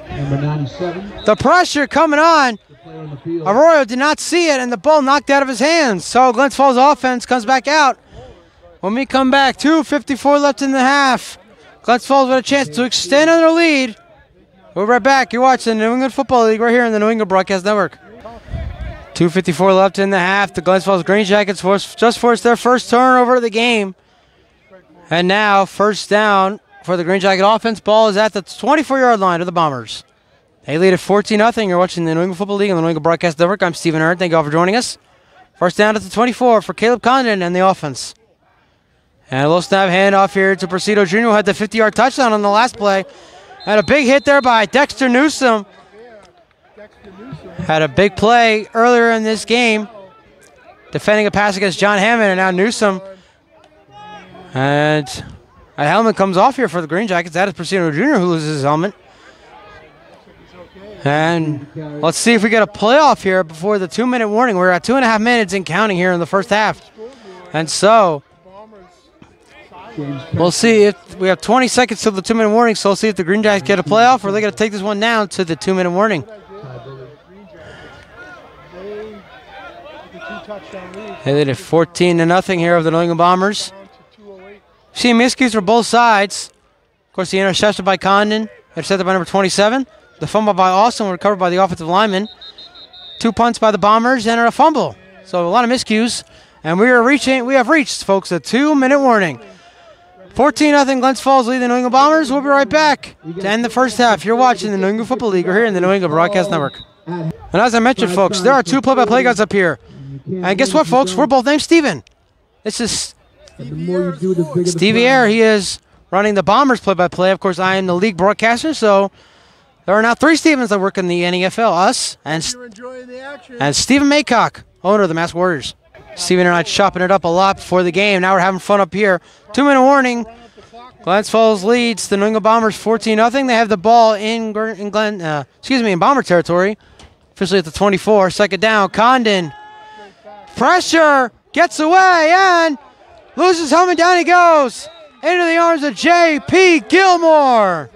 Number 97. The pressure coming on. Arroyo did not see it, and the ball knocked out of his hands. So Glens Falls offense comes back out. When we come back, 2:54 left in the half. Glens Falls with a chance to extend on their lead. We'll be right back. You're watching the New England Football League right here in the New England Broadcast Network. 2:54 left in the half. The Glens Falls Greenjackets just forced their first turnover of the game. And now, first down for the Green Jacket offense. Ball is at the 24-yard line of the Bombers. They lead at 14-0. You're watching the New England Football League on the New England Broadcast Network. I'm Stephen Erd. Thank you all for joining us. First down at the 24 for Caleb Condon and the offense. And a little snap handoff here to Presido Jr., who had the 50-yard touchdown on the last play. And a big hit there by Dexter Newsom. Had a big play earlier in this game, defending a pass against John Hammond, and now Newsom. And a helmet comes off here for the Green Jackets. That is Presido Jr. who loses his helmet. And let's see if we get a playoff here before the 2-minute warning. We're at 2.5 minutes and counting here in the first half. And so we'll see if we have 20 seconds till the 2-minute warning, so we'll see if the Green Jackets get a playoff or they're going to take this one down to the 2-minute warning. They lead at 14-0 here of the New England Bombers. See miscues for both sides. Of course, the interception by Condon, intercepted by number 27. The fumble by Austin, recovered by the offensive lineman. 2 punts by the Bombers and a fumble. So a lot of miscues. And we have reached, folks, a 2-minute warning. 14-0 Glens Falls lead the New England Bombers. We'll be right back to end the first half. You're watching the New England Football League. We're here in the New England Broadcast Network. And as I mentioned, folks, there are 2 play-by-play guys up here. And guess what, folks? We're both named Steven. This is Stevie Air. He is running the Bombers play-by-play. Of course, I am the league broadcaster, so there are now 3 Stevens that work in the NFL. Us and Stephen Maycock, owner of the Masked Warriors. Steven and I chopping it up a lot before the game. Now we're having fun up here. 2-minute warning. Glens Falls leads the New England Bombers 14-0. They have the ball in Bomber territory. Officially at the 24. Second down. Condon. Pressure. Gets away and loses helmet. Down he goes. Into the arms of J.P. Gilmore.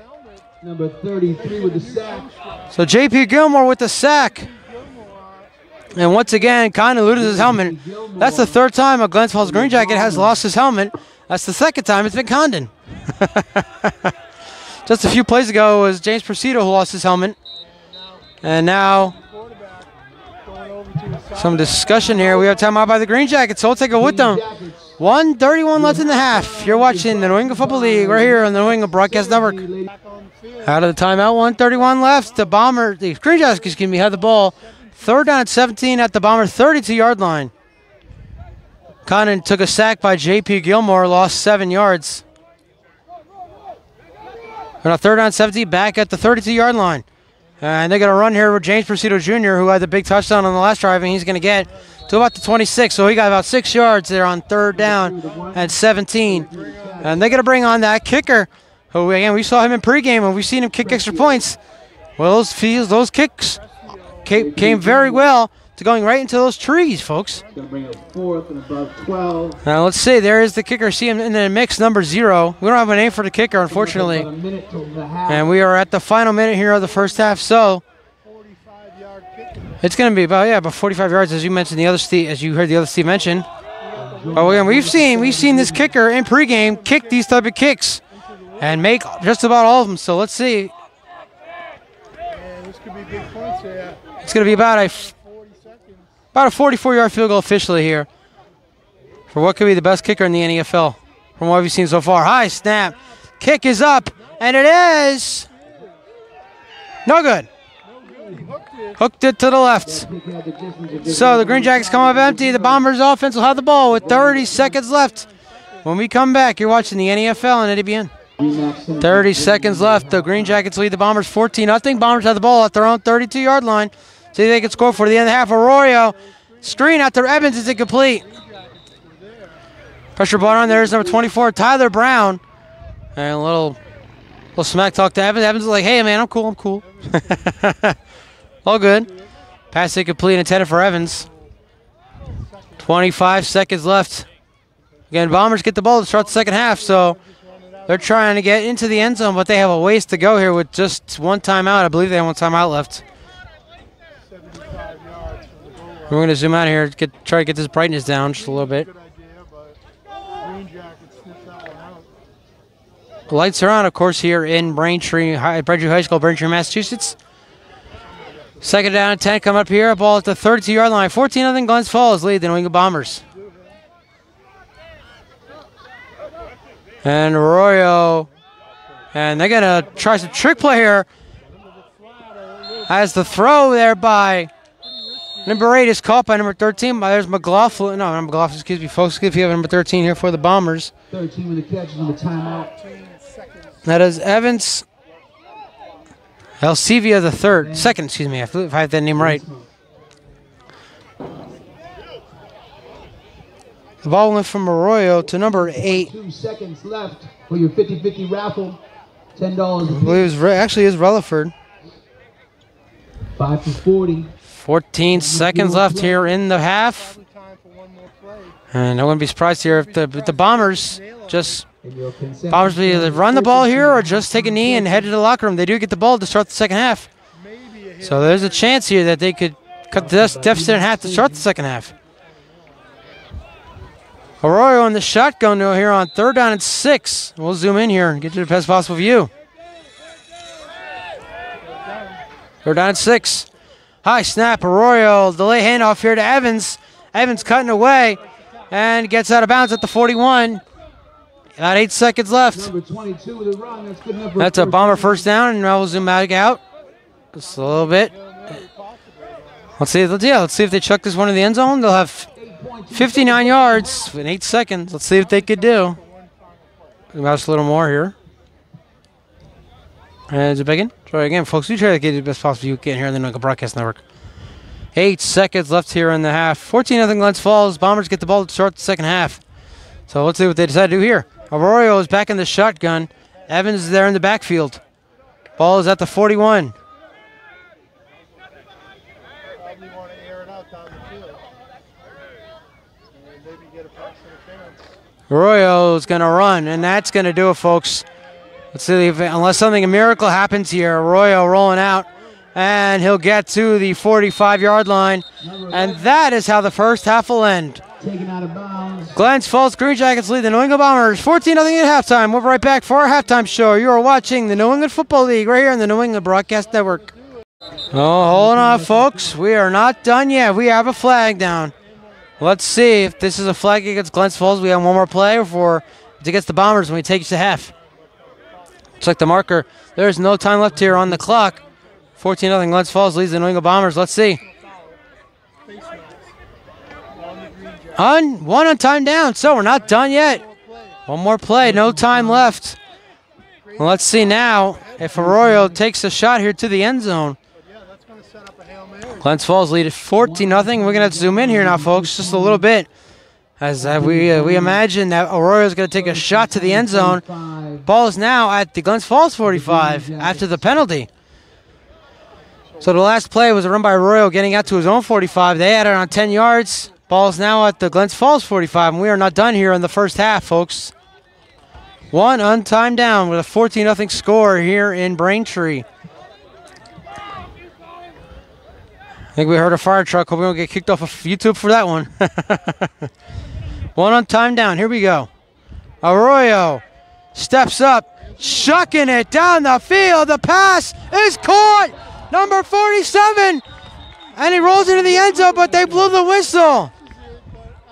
Number 33 with the sack. So J.P. Gilmore with the sack. And once again, Condon loses his helmet. That's the third time a Glens Falls Green Jacket has lost his helmet. That's the second time it's been Condon. Just a few plays ago, it was James Presido who lost his helmet. And now, some discussion here. We have timeout by the Green Jackets, so we'll take it with them. 1:31 left in the half. You're watching the New England Football League. We're here on the New England Broadcast Network. Out of the timeout, 1:31 left. The Green Jackets, had the ball. Third down at 17 at the Bomber 32-yard line. Condon took a sack by J.P. Gilmore, lost 7 yards. And a third down 17 back at the 32-yard line. And they're going to run here with James Presido Jr., who had the big touchdown on the last drive, and he's going to get to about the 26. So he got about 6 yards there on third down at 17. And they're going to bring on that kicker, who, again, we saw him in pregame, and we've seen him kick extra points. Well, those kicks came very well to going right into those trees, folks. Going to bring up 4th and above 12. Now, let's see. There is the kicker. See him in the mix, number 0. We don't have a name for the kicker, unfortunately. And we are at the final minute here of the first half. So it's going to be about 45 yards, as you mentioned. As you heard the other Steve mention. But again, we've seen this kicker in pregame kick these type of kicks and make just about all of them. So let's see. This could be big points here. It's going to be about a 44-yard field goal officially here for what could be the best kicker in the NFL from what we've seen so far. High snap. Kick is up, and it is no good. Hooked it to the left. So the Green Jackets come up empty. The Bombers offense will have the ball with 30 seconds left. When we come back, you're watching the NFL and ADBN. 30 seconds left. The Green Jackets lead the Bombers 14-0. Bombers have the ball at their own 32-yard line. See if they can score for the end of the half. Arroyo, screen out to Evans is incomplete. Pressure brought on. There's number 24, Tyler Brown. And a little smack talk to Evans. Evans is like, hey, man, I'm cool. All good. Pass incomplete, intended for Evans. 25 seconds left. Again, Bombers get the ball to start the second half, so they're trying to get into the end zone, but they have a ways to go here with just one timeout. I believe they have one timeout left. We're going to zoom out here, try to get this brightness down just a little bit. The lights are on, of course, here in Braintree High School, Braintree, Massachusetts. Second down and 10 come up here. Ball at the 32-yard line. 14-0 Glens Falls lead the New England Bombers. And Arroyo. And they're going to try some trick play here. As the throw there by number 8 is caught by number 13. There's McLaughlin. No, not McLaughlin. Excuse me, folks. If you have number 13 here for the Bombers. 13 with the catch, number timeout. That is Evans. Elsevia the third. Second, excuse me, if I have that name right. The ball went from Arroyo to number 8. 2 seconds left for your 50-50 raffle. $10. I believe it actually is Rutherford. 5 for 40. 14 seconds left here in the half. And I wouldn't be surprised here if the Bombers just either run the ball here or just take a knee and head to the locker room. They do get the ball to start the second half. So there's a chance here that they could cut the deficit in half to start the second half. Arroyo in the shotgun here on third down and 6. We'll zoom in here and get you the best possible view. Third down and 6. High snap, Arroyo. Delay handoff here to Evans. Evans cutting away and gets out of bounds at the 41. About 8 seconds left. Number 22 with a run. That's good enough. That's a Bomber first down, and now we'll zoom back out just a little bit. Let's see if they chuck this one in the end zone. They'll have 59 yards in 8 seconds. Let's see if they could do. Just a little more here. And is it big? Try again, folks. We try to get the best possible you can here on the New England Broadcast Network. 8 seconds left here in the half. 14-0 Glens Falls. Bombers get the ball to start the second half. So let's see what they decide to do here. Arroyo is back in the shotgun. Evans is there in the backfield. Ball is at the 41. Probably want to air it out down the field. And maybe get a pass interference. Arroyo is going to run, and that's going to do it, folks. Let's see if, unless something, a miracle happens here. Arroyo rolling out, and he'll get to the 45-yard line. And that is how the first half will end. Taken out of bounds. Glens Falls Greenjackets lead the New England Bombers 14-0 at halftime. We'll be right back for our halftime show. You are watching the New England Football League right here on the New England Broadcast Network. Oh, hold on, folks. We are not done yet. We have a flag down. Let's see if this is a flag against Glens Falls. We have one more play before it's against the Bombers when we take it to half. Looks like the marker. There's no time left here on the clock. 14-0 Glens Falls leads the New England Bombers. Let's see. One on time down, so we're not done yet. One more play, no time left. Well, let's see now if Arroyo takes a shot here to the end zone. Glens Falls lead at 14-0. We're going to have to zoom in here now, folks, just a little bit. As we imagine that Arroyo is going to take a shot to the end zone. Ball is now at the Glens Falls 45 after the penalty. So the last play was a run by Arroyo getting out to his own 45. They had it on 10 yards. Ball is now at the Glens Falls 45, and we are not done here in the first half, folks. One untimed down with a 14-0 score here in Braintree. I think we heard a fire truck. Hope we don't get kicked off of YouTube for that one. One on time down. Here we go. Arroyo steps up, shucking it down the field. The pass is caught. Number 47. And he rolls into the end zone, but they blew the whistle.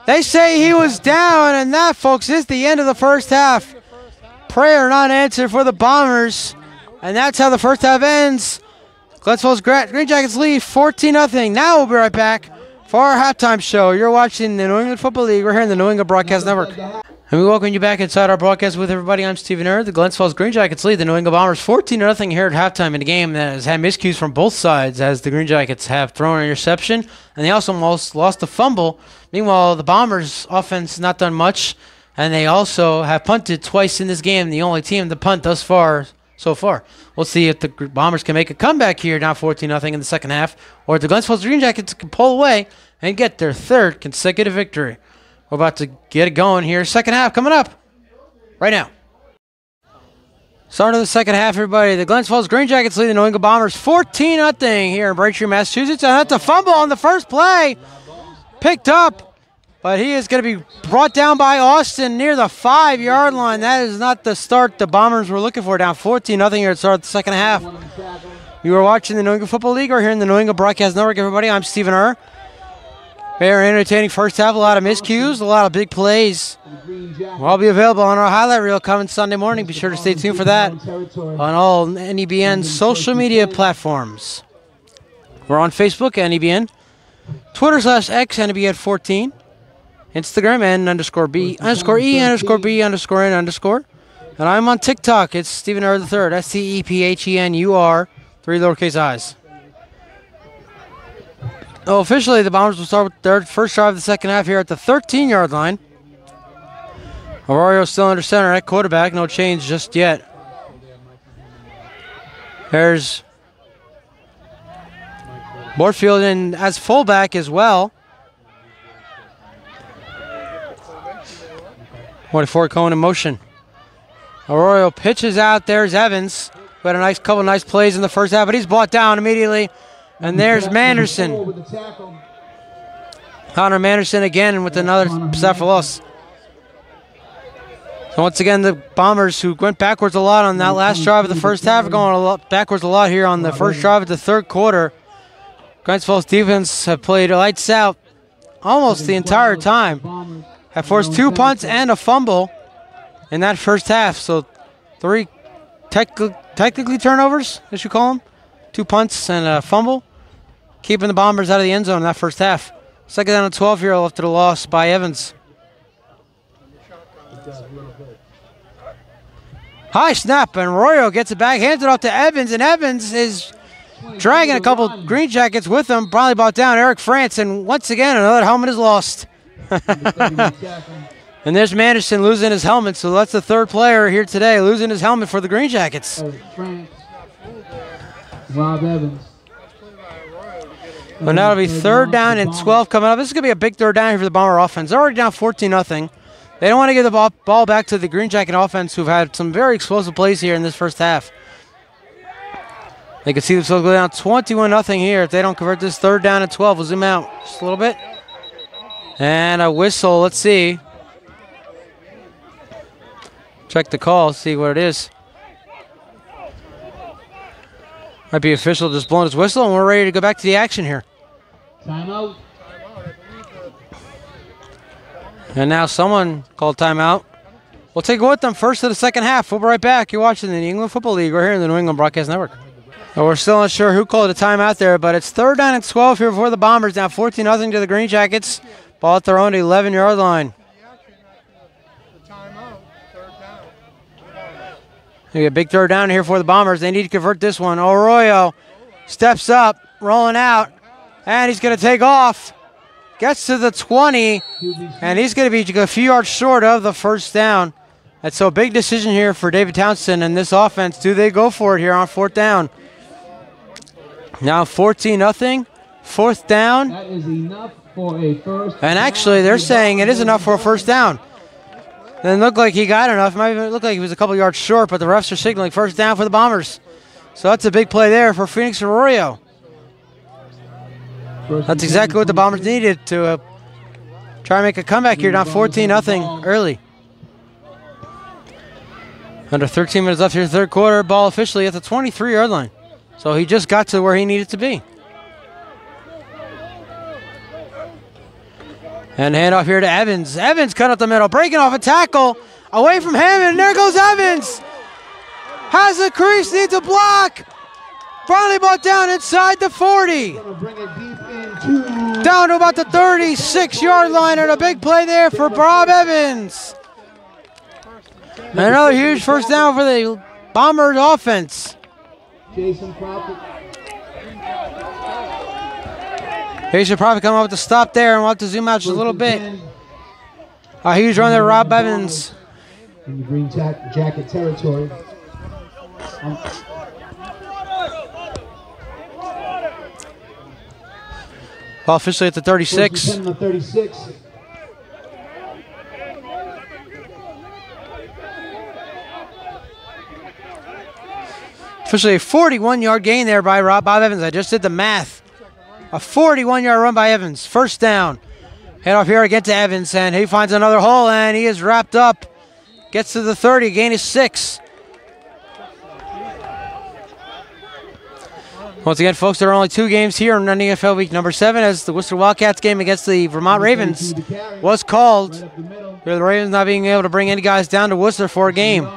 They say he was down, and that, folks, is the end of the first half. Prayer not answered for the Bombers. And that's how the first half ends. Glens Falls Greenjackets lead 14-0. Now we'll be right back for our halftime show. You're watching the New England Football League. We're here in the New England Broadcast Network. And we welcome you back inside our broadcast with everybody. I'm Stephen Err. The Glens Falls Greenjackets lead the New England Bombers 14-0 here at halftime in a game that has had miscues from both sides as the Greenjackets have thrown an interception and they also almost lost a fumble. Meanwhile, the Bombers offense not done much, and they also have punted twice in this game, the only team to punt thus far. So far, we'll see if the Bombers can make a comeback here, now 14-0 in the second half, or if the Glens Falls Greenjackets can pull away and get their third consecutive victory. We're about to get it going here. Second half coming up right now. Start of the second half, everybody. The Glens Falls Greenjackets lead the New England Bombers 14-0 here in Braintree, Massachusetts. And that's a fumble on the first play. Picked up, but he is going to be brought down by Austin near the 5-yard line. That is not the start the Bombers were looking for. Down 14-0 here at the start of the second half. You are watching the New England Football League or here in the New England Broadcast Network, everybody. I'm Stephen Err. Very entertaining first half. A lot of miscues, a lot of big plays. We'll all be available on our highlight reel coming Sunday morning. Be sure to stay tuned for that on all NEBN social media platforms. We're on Facebook, NEBN. Twitter/X, NEBN14. Instagram, N_B_E_B_N_N_. And I'm on TikTok. It's Stephen Err III. STEPHENUR. 3 lowercase i's. Oh, officially, the Bombers will start with their first drive of the second half here at the 13-yard line. Arroyo still under center at quarterback. No change just yet. There's Moorfield in as fullback as well. 24 Cohen in motion. Arroyo pitches out. There's Evans. We had a couple nice plays in the first half, but he's brought down immediately. And there's Manderson. Connor Manderson again with another sack for loss. So once again, the Bombers, who went backwards a lot on that last drive of the first half, are going backwards a lot here on the first drive of the third quarter. Glens Falls defense have played lights out almost the entire time. Have forced 2 punts and a fumble in that first half. So 3 technically turnovers, as you call them. 2 punts and a fumble, keeping the Bombers out of the end zone in that first half. Second down and 12 here after the loss by Evans. High snap, and Arroyo gets it back, hands it off to Evans, and Evans is dragging a couple Greenjackets with him, probably brought down Eric France, and once again, another helmet is lost. And there's Manderson losing his helmet, so that's the third player here today losing his helmet for the Greenjackets. Rob Evans. But now it'll be third down and 12 coming up. This is going to be a big third down here for the Bomber offense. They're already down 14-0. They don't want to give the ball back to the Green Jacket offense, who've had some very explosive plays here in this first half. They can see themselves go down 21-0 here if they don't convert this 3rd down and 12. We'll zoom out just a little bit. And a whistle. Let's see. Check the call, see what it is. Might be official just blowing his whistle, and we're ready to go back to the action here. Timeout. And now someone called timeout. We'll take it with them first of the second half. We'll be right back. You're watching the New England Football League right here in the New England Broadcast Network. Well, we're still not sure who called a timeout there, but it's 3rd down and 12 here for the Bombers. Now 14-0 to the Green Jackets. Ball at their own 11-yard line. You get a big 3rd down here for the Bombers. They need to convert this one. Arroyo steps up, rolling out, and he's going to take off. Gets to the 20, and he's going to be a few yards short of the 1st down. That's so a big decision here for David Townsend and this offense. Do they go for it here on 4th down? Now 14-0, 4th down. That is enough for a first. And actually, they're saying it is enough for a 1st down. Doesn't look like he got enough. Might even look like he was a couple yards short, but the refs are signaling 1st down for the Bombers. So that's a big play there for Phoenix Arroyo. That's exactly what the Bombers needed to try and make a comeback here, down 14-0 early. Under 13 minutes left here, 3rd quarter. Ball officially at the 23-yard line. So he just got to where he needed to be. And handoff here to Evans. Evans cut up the middle, breaking off a tackle. Away from him, and there goes Evans. Has a crease, needs a block. Finally brought down inside the 40. Down to about the 36-yard line, and a big play there for Bob Evans. And another huge 1st down for the Bombers offense. Jason Crawford. He should probably come up with the stop there, and we'll have to zoom out just a little bit. A huge run there, Rob Evans. In the Green Jacket territory. Ball officially at the 36. The 36. Officially a 41-yard gain there by Bob Evans. I just did the math. A 41-yard run by Evans. 1st down. Head off here again to Evans, and he finds another hole, and he is wrapped up. Gets to the 30. Gain is 6. Once again, folks, there are only 2 games here in NFL Week number 7, as the Worcester Wildcats game against the Vermont Ravens was called. Here the Ravens not being able to bring any guys down to Worcester for a game.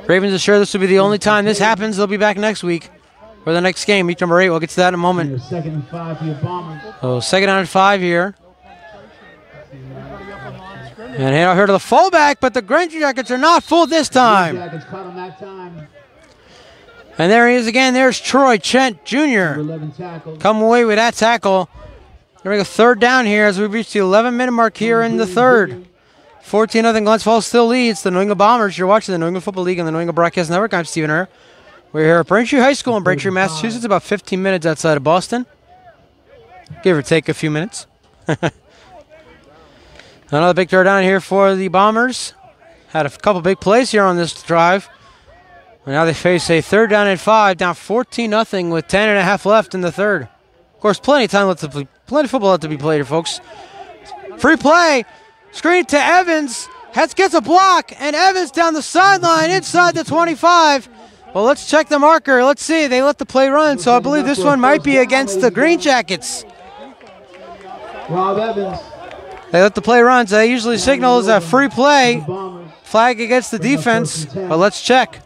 Ravens are sure this will be the only time this happens. They'll be back next week for the next game, week number 8. We'll get to that in a moment. 2nd and 5 for your Bombers. So 2nd down and 5 here. And hand out here to the fullback, but the Greenjackets are not fooled this time. Jackets caught him that time. And there he is again. There's Troy Chent Jr. 11 tackles. Come away with that tackle. There we go, 3rd down here as we reach the 11-minute mark here in the 3rd. 14-0, Glens Falls still leads the New England Bombers. You're watching the New England Football League on the New England Broadcast Network. I'm Stephen Herr. We're here at Braintree High School in Braintree, Massachusetts, about 15 minutes outside of Boston. Give or take a few minutes. Another big throw down here for the Bombers. Had a couple big plays here on this drive. And now they face a 3rd down and 5, down 14-0 with 10.5 left in the 3rd. Of course, plenty of time left to play, plenty of football left to be played here, folks. Free play. Screen to Evans. Gets a block, and Evans down the sideline inside the 25. Well, let's check the marker. Let's see. They let the play run, so I believe this one might be against the Green Jackets. Rob Evans. They let the play run, so they usually signal as a free play. Flag against the defense, but let's check.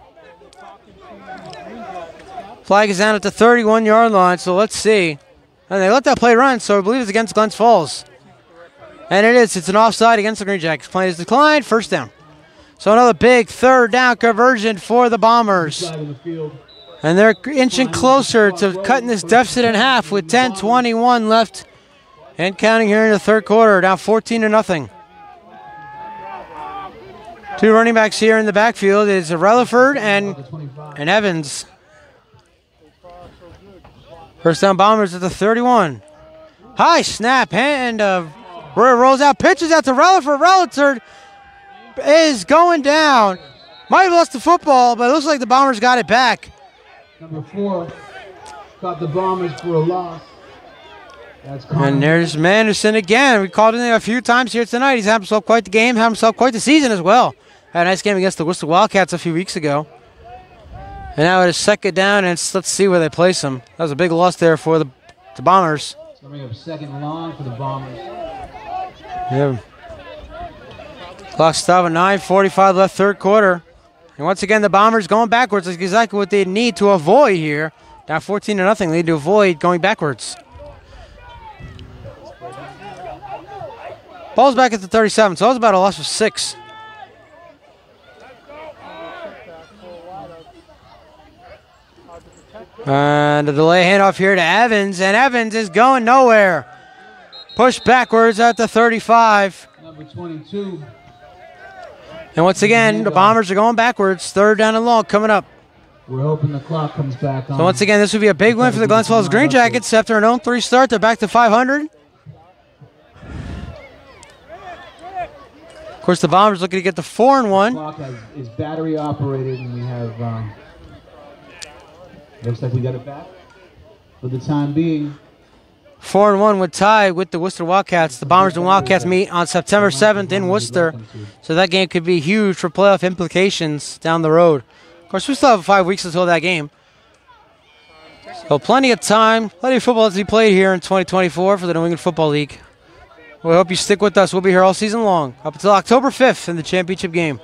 Flag is down at the 31-yard line, so let's see. And they let that play run, so I believe it's against Glens Falls. And it is. It's an offside against the Green Jackets. Play is declined. 1st down. So another big 3rd down conversion for the Bombers. And they're inching closer to cutting this deficit in half with 10:21 left and counting here in the 3rd quarter. Down 14-0. 2 running backs here in the backfield. It's Rutherford and Evans. 1st down Bombers at the 31. High snap, hand of Roy rolls out, pitches out to Relaford. Relaford is going down. Might have lost the football, but it looks like the Bombers got it back. Number 4 got the Bombers for a loss. And there's Manderson again. We called him a few times here tonight. He's had himself quite the game, had himself quite the season as well. Had a nice game against the Worcester Wildcats a few weeks ago. And now it is second down, and let's see where they place him. That was a big loss there for the Bombers. Coming up second and long for the Bombers. Yeah. Clock stop at 9:45 left, third quarter. And once again, the Bombers going backwards. That's exactly what they need to avoid here. Down 14-0. They need to avoid going backwards. Ball's back at the 37, so it was about a loss of 6. And a delay handoff here to Evans, and Evans is going nowhere. Pushed backwards at the 35. Number 22. And once again, the Bombers are going backwards. Third down and long coming up. We're hoping the clock comes back on. So once again, this would be a big win for the Glens Falls Greenjackets. After an 0-3 start, they're back to 500. Of course, the Bombers looking to get the 4-1. The clock is battery operated, and we have, looks like we got it back for the time being. 4-1 would tie with the Worcester Wildcats. The Bombers and Wildcats meet on September 7th in Worcester. So that game could be huge for playoff implications down the road. Of course, we still have 5 weeks until that game. So plenty of time, plenty of football to be played here in 2024 for the New England Football League. We hope you stick with us. We'll be here all season long, up until October 5th in the championship game.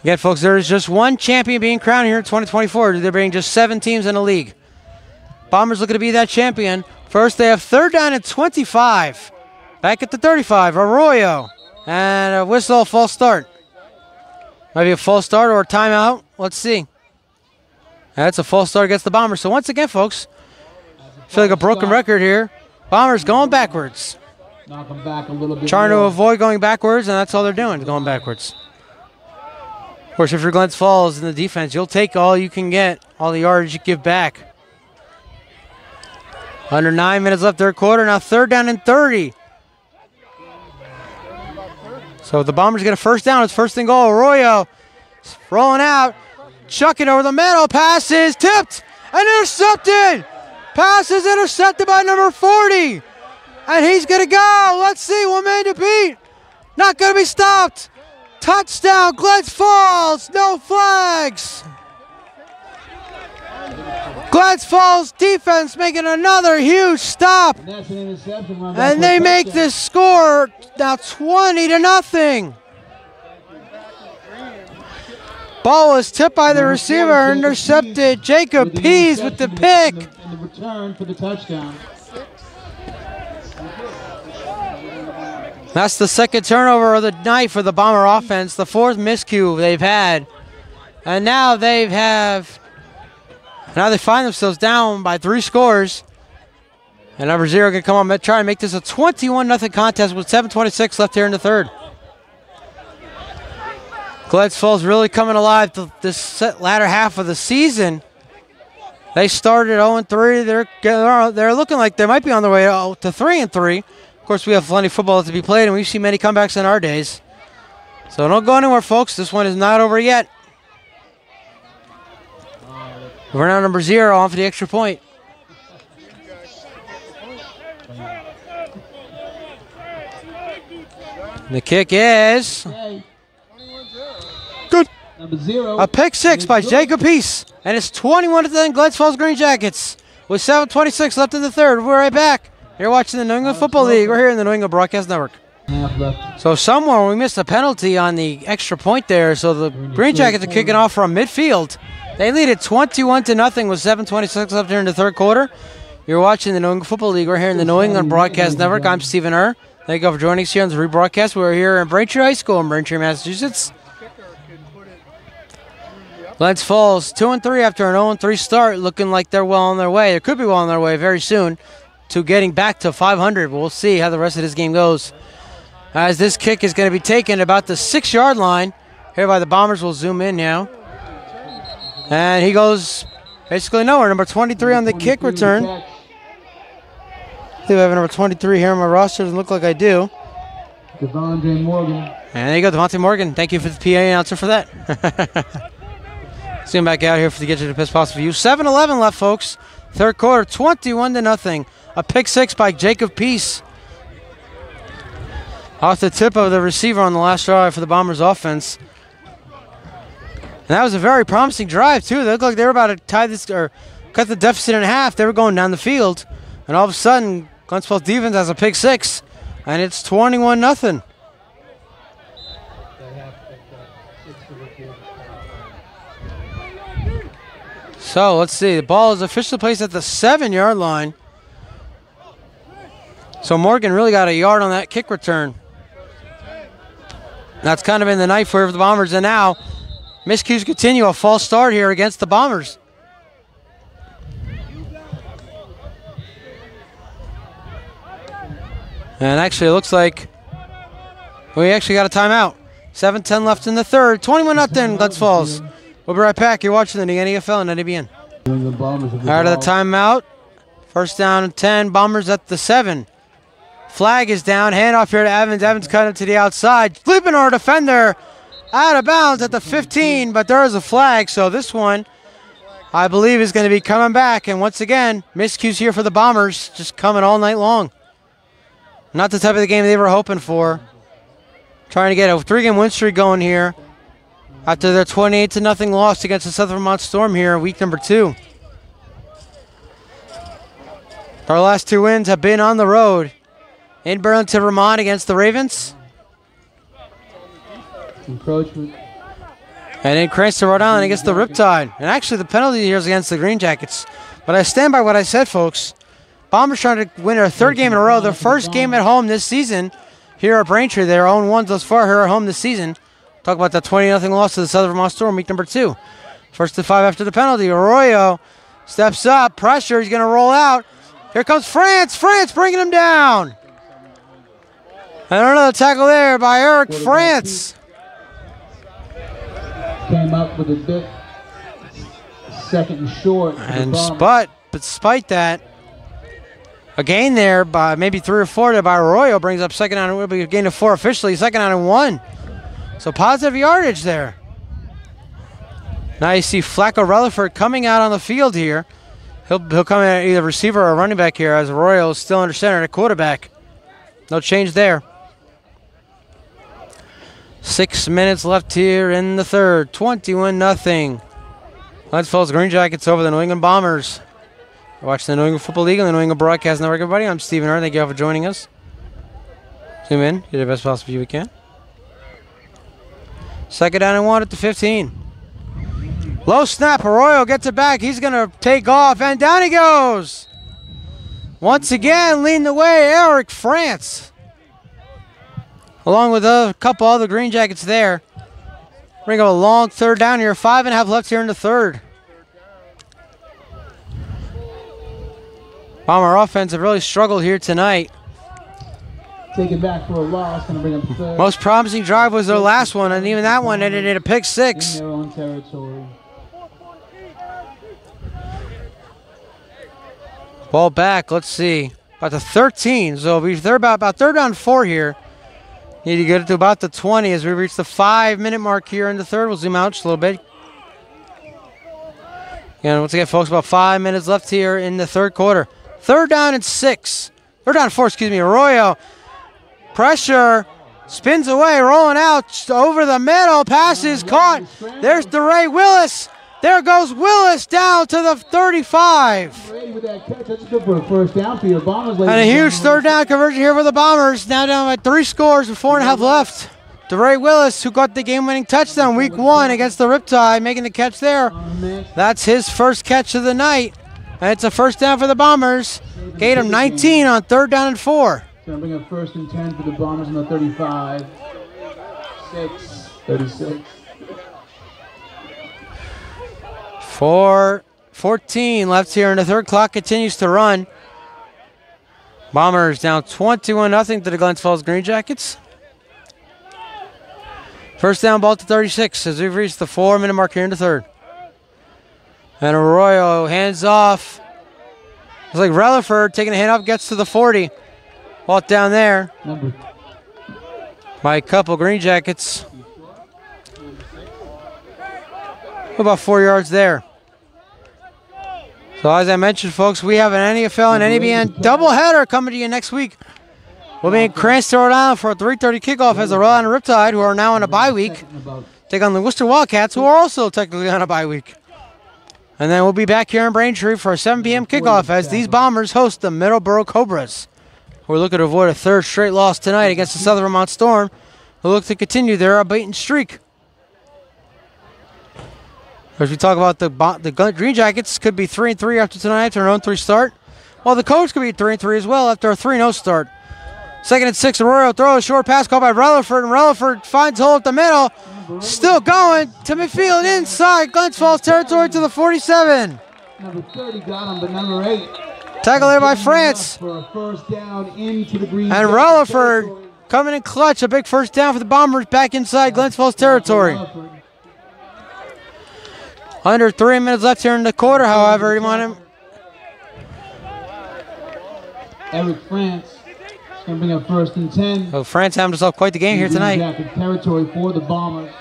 Again, folks, there is just one champion being crowned here in 2024. There being just 7 teams in the league. Bombers looking to be that champion. First, they have third down and 25. Back at the 35, Arroyo. And a whistle, a false start. Might be a false start or a timeout. Let's see. That's a false start against the Bombers. So once again, folks, I feel like a broken record here. Bombers going backwards. Knock them back a little bit. Trying to avoid going backwards, and that's all they're doing, going backwards. Of course, if you're Glens Falls in the defense, you'll take all you can get, all the yards you give back. Under 9 minutes left, third quarter. Now third down and 30. So if the Bombers get a first down, it's first and goal. Arroyo rolling out, chucking over the middle. Pass is tipped and intercepted. Pass is intercepted by number 40. And he's going to go. Let's see. One man to beat. Not going to be stopped. Touchdown, Glens Falls. No flags. Glens Falls defense making another huge stop. And they make this score now 20-0. Ball was tipped by the receiver, intercepted. Jacob Pease with the pick. And the return for the touchdown. That's the second turnover of the night for the Bomber offense, the 4th miscue they've had. And now they find themselves down by 3 scores. And number 0 can come on and try and make this a 21-0 contest with 7:26 left here in the third. Glens Falls really coming alive to this latter half of the season. They started 0-3. They're looking like they might be on their way to 3-3. Of course, we have plenty of football to be played, and we've seen many comebacks in our days. So don't go anywhere, folks. This one is not over yet. We're now number 0 on for the extra point. The kick is good. Number 0. A pick 6 by Jacob Peace. And it's 21-0 Glens Falls Greenjackets with 7:26 left in the third. We're right back. You're watching the New England Football League. We're here in the New England Broadcast Network. So somewhere we missed a penalty on the extra point there. So the Greenjackets are kicking off from midfield. They lead it 21-0 with 7:26 left here in the third quarter. You're watching the New England Football League. We're here in the New England Broadcast Network. I'm Stephen Err. Thank you all for joining us here on the rebroadcast. We're here in Braintree High School in Braintree, Massachusetts. Glens Falls 2-3 after an 0-3 start, looking like they're well on their way. They could be well on their way very soon to getting back to 500. We'll see how the rest of this game goes. As this kick is going to be taken about the 6-yard line. Here by the Bombers, we'll zoom in now. And he goes basically nowhere. Number 23 on the kick return. I think I have number 23 here on my roster. Doesn't look like I do. Devondre Morgan. And there you go, Devontae Morgan. Thank you for the PA announcer for that. Zoom back out here to get you the best possible view. 7-11 left, folks. Third quarter, 21-0. A pick six by Jacob Peace. Off the tip of the receiver on the last drive for the Bombers offense. And that was a very promising drive, too. They looked like they were about to tie this or cut the deficit in half. They were going down the field. And all of a sudden, Glens Falls defense has a pick six. And it's 21-0. So let's see. The ball is officially placed at the 7-yard line. So Morgan really got a yard on that kick return. That's kind of been the night for the Bombers. And now, miscues continue. A false start here against the Bombers. And actually, it looks like we actually got a timeout. 7:10 left in the third. 21-0, Glens Falls. We'll be right back. You're watching the NFL and NABN. Out of the timeout. First down and 10. Bombers at the 7. Flag is down. Handoff here to Evans. Evans cut it to the outside. Flipping our defender out of bounds at the 15, but there is a flag. So this one, I believe, is going to be coming back. And once again, miscues here for the Bombers, just coming all night long. Not the type of the game they were hoping for. Trying to get a 3-game win streak going here after their 28-0 loss against the Southern Vermont Storm here, week number 2. Our last 2 wins have been on the road. In Burlington, Vermont against the Ravens. Encroachment. And in Cranston, Rhode Island against the Riptide. And actually the penalty here is against the Greenjackets. But I stand by what I said, folks. Bombers trying to win their 3rd game in a row. Their first game at home this season here at Braintree. Their own ones thus far here at home this season. Talk about that 20-0 loss to the Southern Vermont Storm, week number 2. First to 5 after the penalty. Arroyo steps up. Pressure. He's going to roll out. Here comes France. France bringing him down. And another tackle there by Eric France. Came up with a bit. Second and short. And but despite that, a gain there by maybe 3 or 4 there by Arroyo brings up second down. It will be a gain of 4 officially. Second down and 1. So positive yardage there. Now you see Flacco Rutherford coming out on the field here. He'll come in at either receiver or running back here as Arroyo is still under center at quarterback. No change there. 6 minutes left here in the third. 21-0. Glens Falls Greenjackets over the New England Bombers. You're watching the New England Football League and the New England Broadcast Network, everybody. I'm Stephen Earn. Thank you all for joining us. Zoom in. Get the best possible view we can. Second down and 1 at the 15. Low snap. Arroyo gets it back. He's going to take off, and down he goes. Once again, leading the way, Eric France. Along with a couple other Greenjackets there. Bring up a long third down here. 5.5 left here in the third. Bomber offense have really struggled here tonight. Take it back for a loss. Going to bring up the third. Most promising drive was their last one, and even that one ended in a pick 6. In their own territory. Ball back. Let's see. About the 13. So they're about third down 4 here. Need to get it to about the 20 as we reach the 5-minute mark here in the third. We'll zoom out just a little bit. And once again, folks, about 5 minutes left here in the third quarter. Third down and 6. Third down and 4, excuse me. Arroyo. Pressure. Spins away, rolling out over the middle. Pass is caught. There's DeRay Willis. There goes Willis down to the 35. With that catch, that's good for a first down for your Bombers. And a huge third down conversion here for the Bombers. Now down by 3 scores with 4.5 left. DeRay Willis, who got the game-winning touchdown week 1 against the Riptide, making the catch there. That's his first catch of the night. And it's a first down for the Bombers. Gain him 19 on third down and 4. Going to bring up first and 10 for the Bombers on the 35. 6, 36. 4:14 left here in the third. Clock continues to run. Bombers down 21-0 to the Glens Falls Greenjackets. First down ball to 36 as we've reached the 4-minute mark here in the third. And Arroyo hands off. It's like Rutherford taking a handoff, gets to the 40. Ball down there by a couple Greenjackets. About 4 yards there. So as I mentioned, folks, we have an NFL and NABN doubleheader coming to you next week. We'll be in Cranston, Rhode Island for a 3:30 kickoff as the Rhode Island Riptide, who are now on a bye week, take on the Worcester Wildcats, who are also technically on a bye week. And then we'll be back here in Braintree for a 7 p.m. kickoff as these Bombers host the Middleborough Cobras. We're looking to avoid a third straight loss tonight against the Southern Vermont Storm, who look to continue their unbeaten streak. As we talk about the Greenjackets, could be 3-3 after tonight after an 0-3 start, while the Cobras could be 3-3 as well after a 3-0 start. 2nd and 6, Arroyo throws a short pass called by Rutherford, and Rutherford finds a hole up the middle. Still going to midfield inside Glens Falls territory to the 47. Number 30 got him, but number 8. Tackle there by France. For a first down into the Green And Rutherford coming in clutch. A big first down for the Bombers back inside Glens Falls territory. Under 3 minutes left here in the quarter, however. You want him. Eric France going to bring up 1st and 10. Oh, France having himself quite the game here tonight. Greenjacket territory for the Bombers.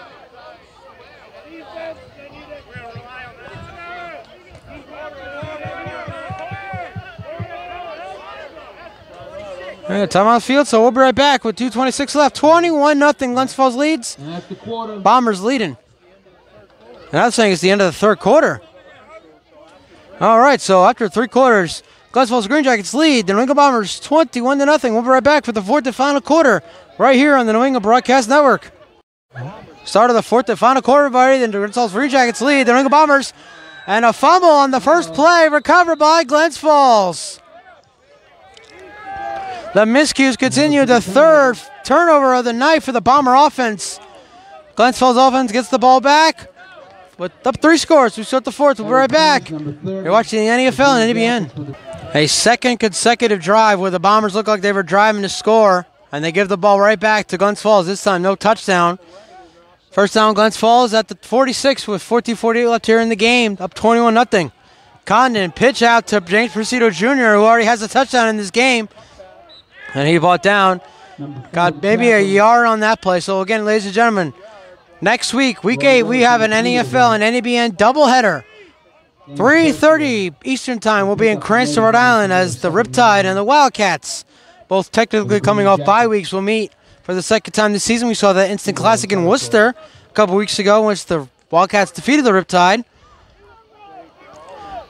All right, time on the field, so we'll be right back with 2:26 left. 21-0, Glens Falls leads. And that's the quarter. Bombers leading. And I was saying it's the end of the third quarter. All right, so after 3 quarters, Glens Falls Greenjackets lead. The New England Bombers 21-0. We'll be right back for the 4th and final quarter right here on the New England Broadcast Network. Start of the 4th and final quarter, everybody. The Glens Falls Greenjackets lead. The New England Bombers. And a fumble on the first play recovered by Glens Falls. The miscues continue. The 3rd turnover of the night for the Bomber offense. Glens Falls offense gets the ball back. With up 3 scores. We start the 4th. We'll be right back. You're watching the NFL and NABN. A 2nd consecutive drive where the Bombers look like they were driving to score. And they give the ball right back to Glens Falls. This time, no touchdown. First down, Glens Falls at the 46 with 14:48 left here in the game. Up 21-0. Condon pitch out to James Presido Jr., who already has a touchdown in this game. And he brought down. Got maybe a yard on that play. So again, ladies and gentlemen, next week, week 8, we have an NFL and NABN doubleheader. 3:30 Eastern Time. We'll be in Cranston, Rhode Island as the Riptide and the Wildcats, both technically coming off bye weeks, will meet for the 2nd time this season. We saw that instant classic in Worcester a couple weeks ago, in which the Wildcats defeated the Riptide.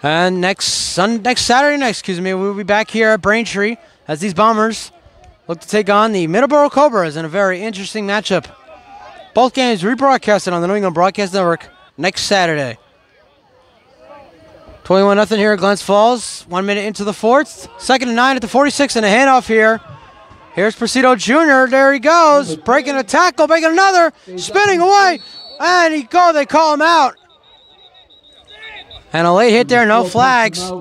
And next Saturday night, we'll be back here at Braintree as these Bombers look to take on the Middleborough Cobras in a very interesting matchup. Both games rebroadcasted on the New England Broadcast Network next Saturday. 21-0 here at Glens Falls. 1 minute into the 4th. 2nd and 9 at the 46 and a handoff here. Here's Presido Jr. There he goes. Breaking a tackle, making another. Spinning away. And they call him out. And a late hit there, no flags.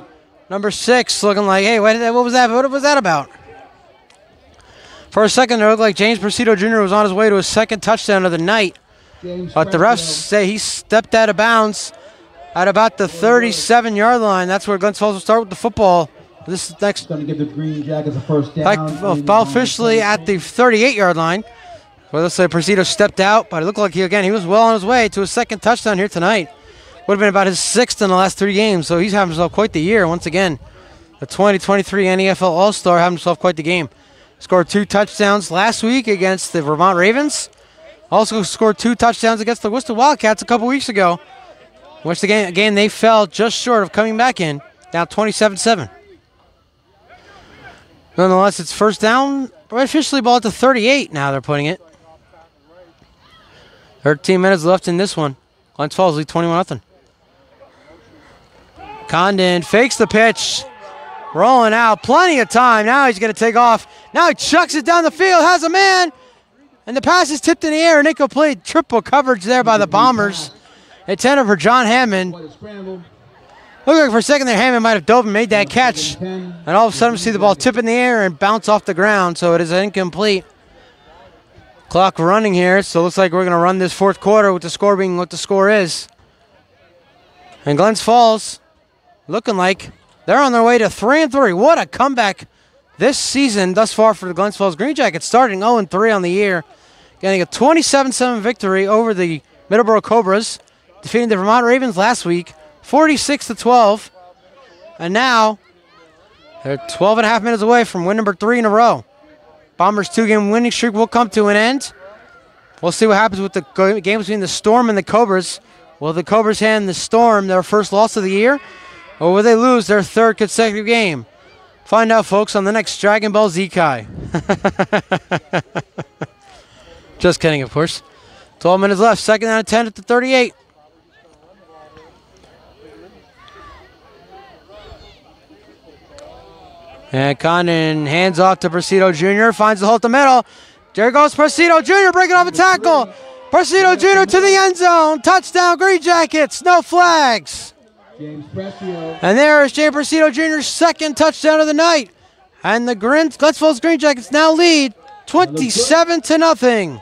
Number 6 looking like, hey, what was that? What was that about? For a second, it looked like James Presido Jr. was on his way to his 2nd touchdown of the night. But the refs say he stepped out of bounds at about the 37-yard line. That's where Glens Falls will start with the football. This is next. Going to give the Greenjackets a first down. Ball officially at the 38-yard line. Well, let's say Presido stepped out, but it looked like he was well on his way to his 2nd touchdown here tonight. Would have been about his 6th in the last 3 games, so he's having himself quite the year once again. The 2023 NFL All-Star having himself quite the game. Scored 2 touchdowns last week against the Vermont Ravens. Also scored 2 touchdowns against the Worcester Wildcats a couple weeks ago, which the game they fell just short of coming back in, down 27-7. Nonetheless, it's first down. Officially ball at the 38 now they're putting it. 13 minutes left in this one. Glens Falls lead 21-0. Condon fakes the pitch. Rolling out. Plenty of time. Now he's going to take off. Now he chucks it down the field. Has a man. And the pass is tipped in the air and incomplete. Triple coverage there by the Bombers. Intended for John Hammond. Looked like for a second there Hammond might have dove and made that catch. And all of a sudden we see the ball tip in the air and bounce off the ground. So it is incomplete. Clock running here. So it looks like we're going to run this 4th quarter with the score being what the score is. And Glens Falls looking like They're on their way to 3-3. What a comeback this season thus far for the Glens Falls Greenjackets, starting 0-3 on the year, getting a 27-7 victory over the Middleborough Cobras, defeating the Vermont Ravens last week, 46-12. And now they're 12.5 minutes away from win number 3 in a row. Bombers' 2-game winning streak will come to an end. We'll see what happens with the game between the Storm and the Cobras. Will the Cobras hand the Storm their first loss of the year, or will they lose their 3rd consecutive game? Find out, folks, on the next Dragon Ball Z Kai. Just kidding, of course. 12 minutes left, 2nd down and 10 at the 38. And Condon hands off to Presido Jr., finds the hole at the middle. There goes Presido Jr. breaking off a tackle. Presido Jr. to the end zone. Touchdown, Greenjackets. No flags. James Presido. And there is James Presido Jr.'s 2nd touchdown of the night. And the Glens Falls Greenjackets now lead 27-0.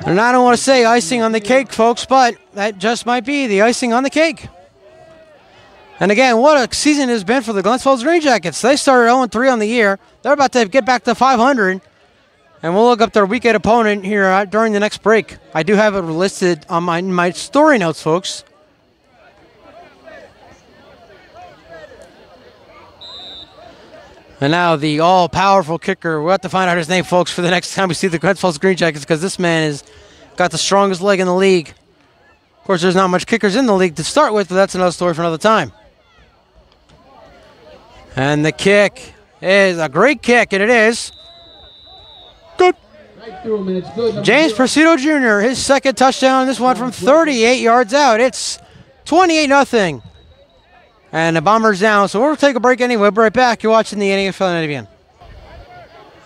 And I don't want to say icing on the cake, folks, but that just might be the icing on the cake. And again, what a season it has been for the Glens Falls Greenjackets. They started 0-3 on the year. They're about to get back to 500. And we'll look up their week 8 opponent here during the next break. I do have it listed on my story notes, folks. And now the all-powerful kicker. We'll have to find out his name, folks, for the next time we see the Glens Falls Greenjackets, because this man has got the strongest leg in the league. Of course, there's not much kickers in the league to start with, but that's another story for another time. And the kick is a great kick, and it is good. Right through him, and it's good. James Presido Jr., his 2nd touchdown, this one from 38 yards out. It's 28-0. And the Bombers down, so we'll take a break anyway. We'll be right back. You're watching the NFL and NBN.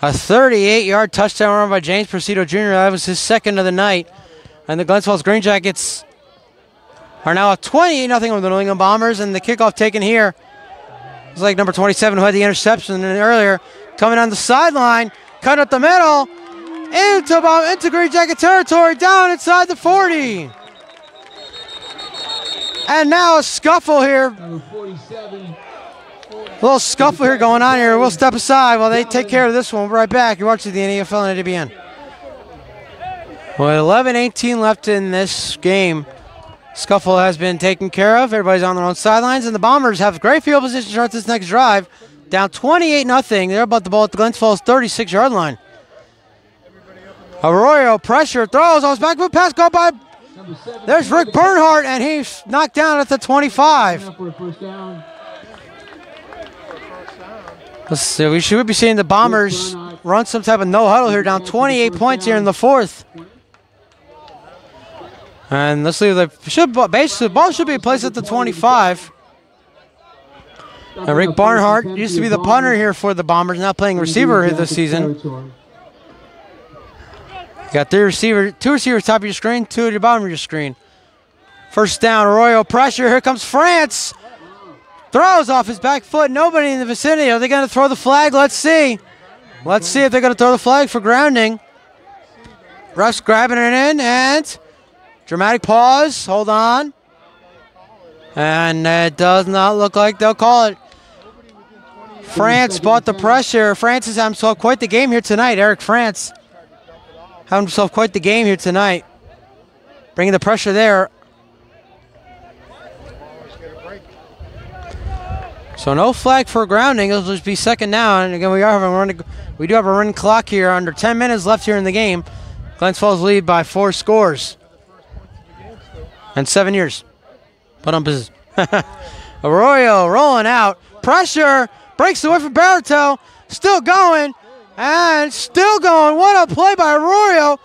A 38-yard touchdown run by James Presido Jr. That was his 2nd of the night. And the Glens Falls Greenjackets are now up 28-0 over the New England Bombers. And the kickoff taken here is like number 27 who had the interception earlier. Coming on the sideline, cut up the middle, into Greenjacket territory, down inside the 40. And now a scuffle here. Number 47. A little scuffle here going on here. We'll step aside while they take care of this one. We'll be right back. You're watching the NFL and ADBN. Well, 11:18 left in this game. Scuffle has been taken care of. Everybody's on their own sidelines, and the Bombers have great field position to start this next drive. Down 28-0. They're about the ball at the Glens Falls 36-yard line. Arroyo pressure throws on his back foot pass caught by. There's Rick Bernhardt, and he's knocked down at the 25. Let's see. We should be seeing the Bombers run some type of no huddle here. Down 28 points here in the 4th. And let's see. Basically, the ball should be placed at the 25. And Rick Barnhart used to be the punter here for the Bombers, now playing receiver here this season. You got two receivers top of your screen, 2 at the bottom of your screen. First down, Arroyo pressure. Here comes France. Throws off his back foot. Nobody in the vicinity. Are they going to throw the flag? Let's see. Let's see if they're going to throw the flag for grounding. Russ grabbing it in, and dramatic pause. Hold on. And it does not look like they'll call it. France bought the pressure. France has had himself quite the game here tonight. Eric France having himself quite the game here tonight. Bringing the pressure there. So no flag for grounding. It'll just be 2nd down. And again, we do have a running clock here. Under 10 minutes left here in the game. Glens Falls lead by 4 scores. And 7 years. Put on business. Arroyo rolling out. Pressure. Breaks away from Barreto. Still going. And still going. What a play by Arroyo.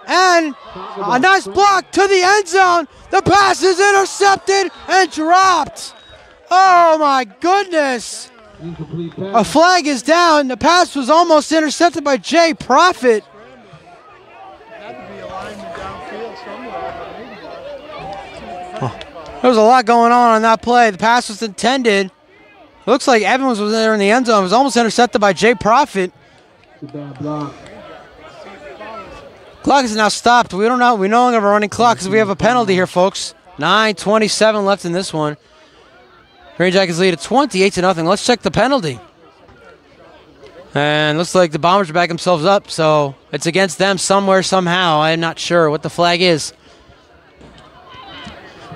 And a nice block to the end zone. The pass is intercepted and dropped. Oh, my goodness. A flag is down. The pass was almost intercepted by Jay Profit. There was a lot going on that play. The pass was intended. Looks like Evans was there in the end zone. It was almost intercepted by Jay Profit. Clock is now stopped. We don't know. We no longer have a running clock because we have a penalty here, folks. 9:27 left in this one. Greenjackets lead at 28-0. Let's check the penalty. And looks like the Bombers are back themselves up, so it's against them somewhere, somehow. I'm not sure what the flag is.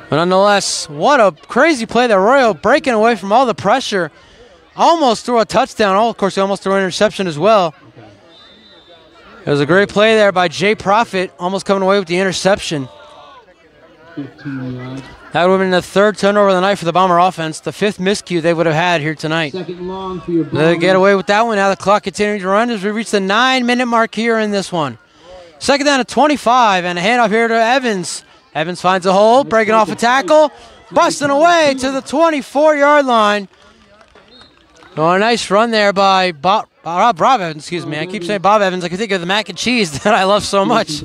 But nonetheless, what a crazy play there. Arroyo breaking away from all the pressure. Almost threw a touchdown. Oh, of course, he almost threw an interception as well. It was a great play there by Jay Profit, almost coming away with the interception. 15 yards. That would have been the third turnover of the night for the Bomber offense, the fifth miscue they would have had here tonight. Second long for your They get away with that one. Now the clock continuing to run as we reach the 9-minute mark here in this one. Second down at 25, and a handoff here to Evans. Evans finds a hole, breaking off a tackle, busting away to the 24-yard line. Oh, a nice run there by Bob Evans, excuse me. I keep saying Bob Evans. I can think of the mac and cheese that I love so much.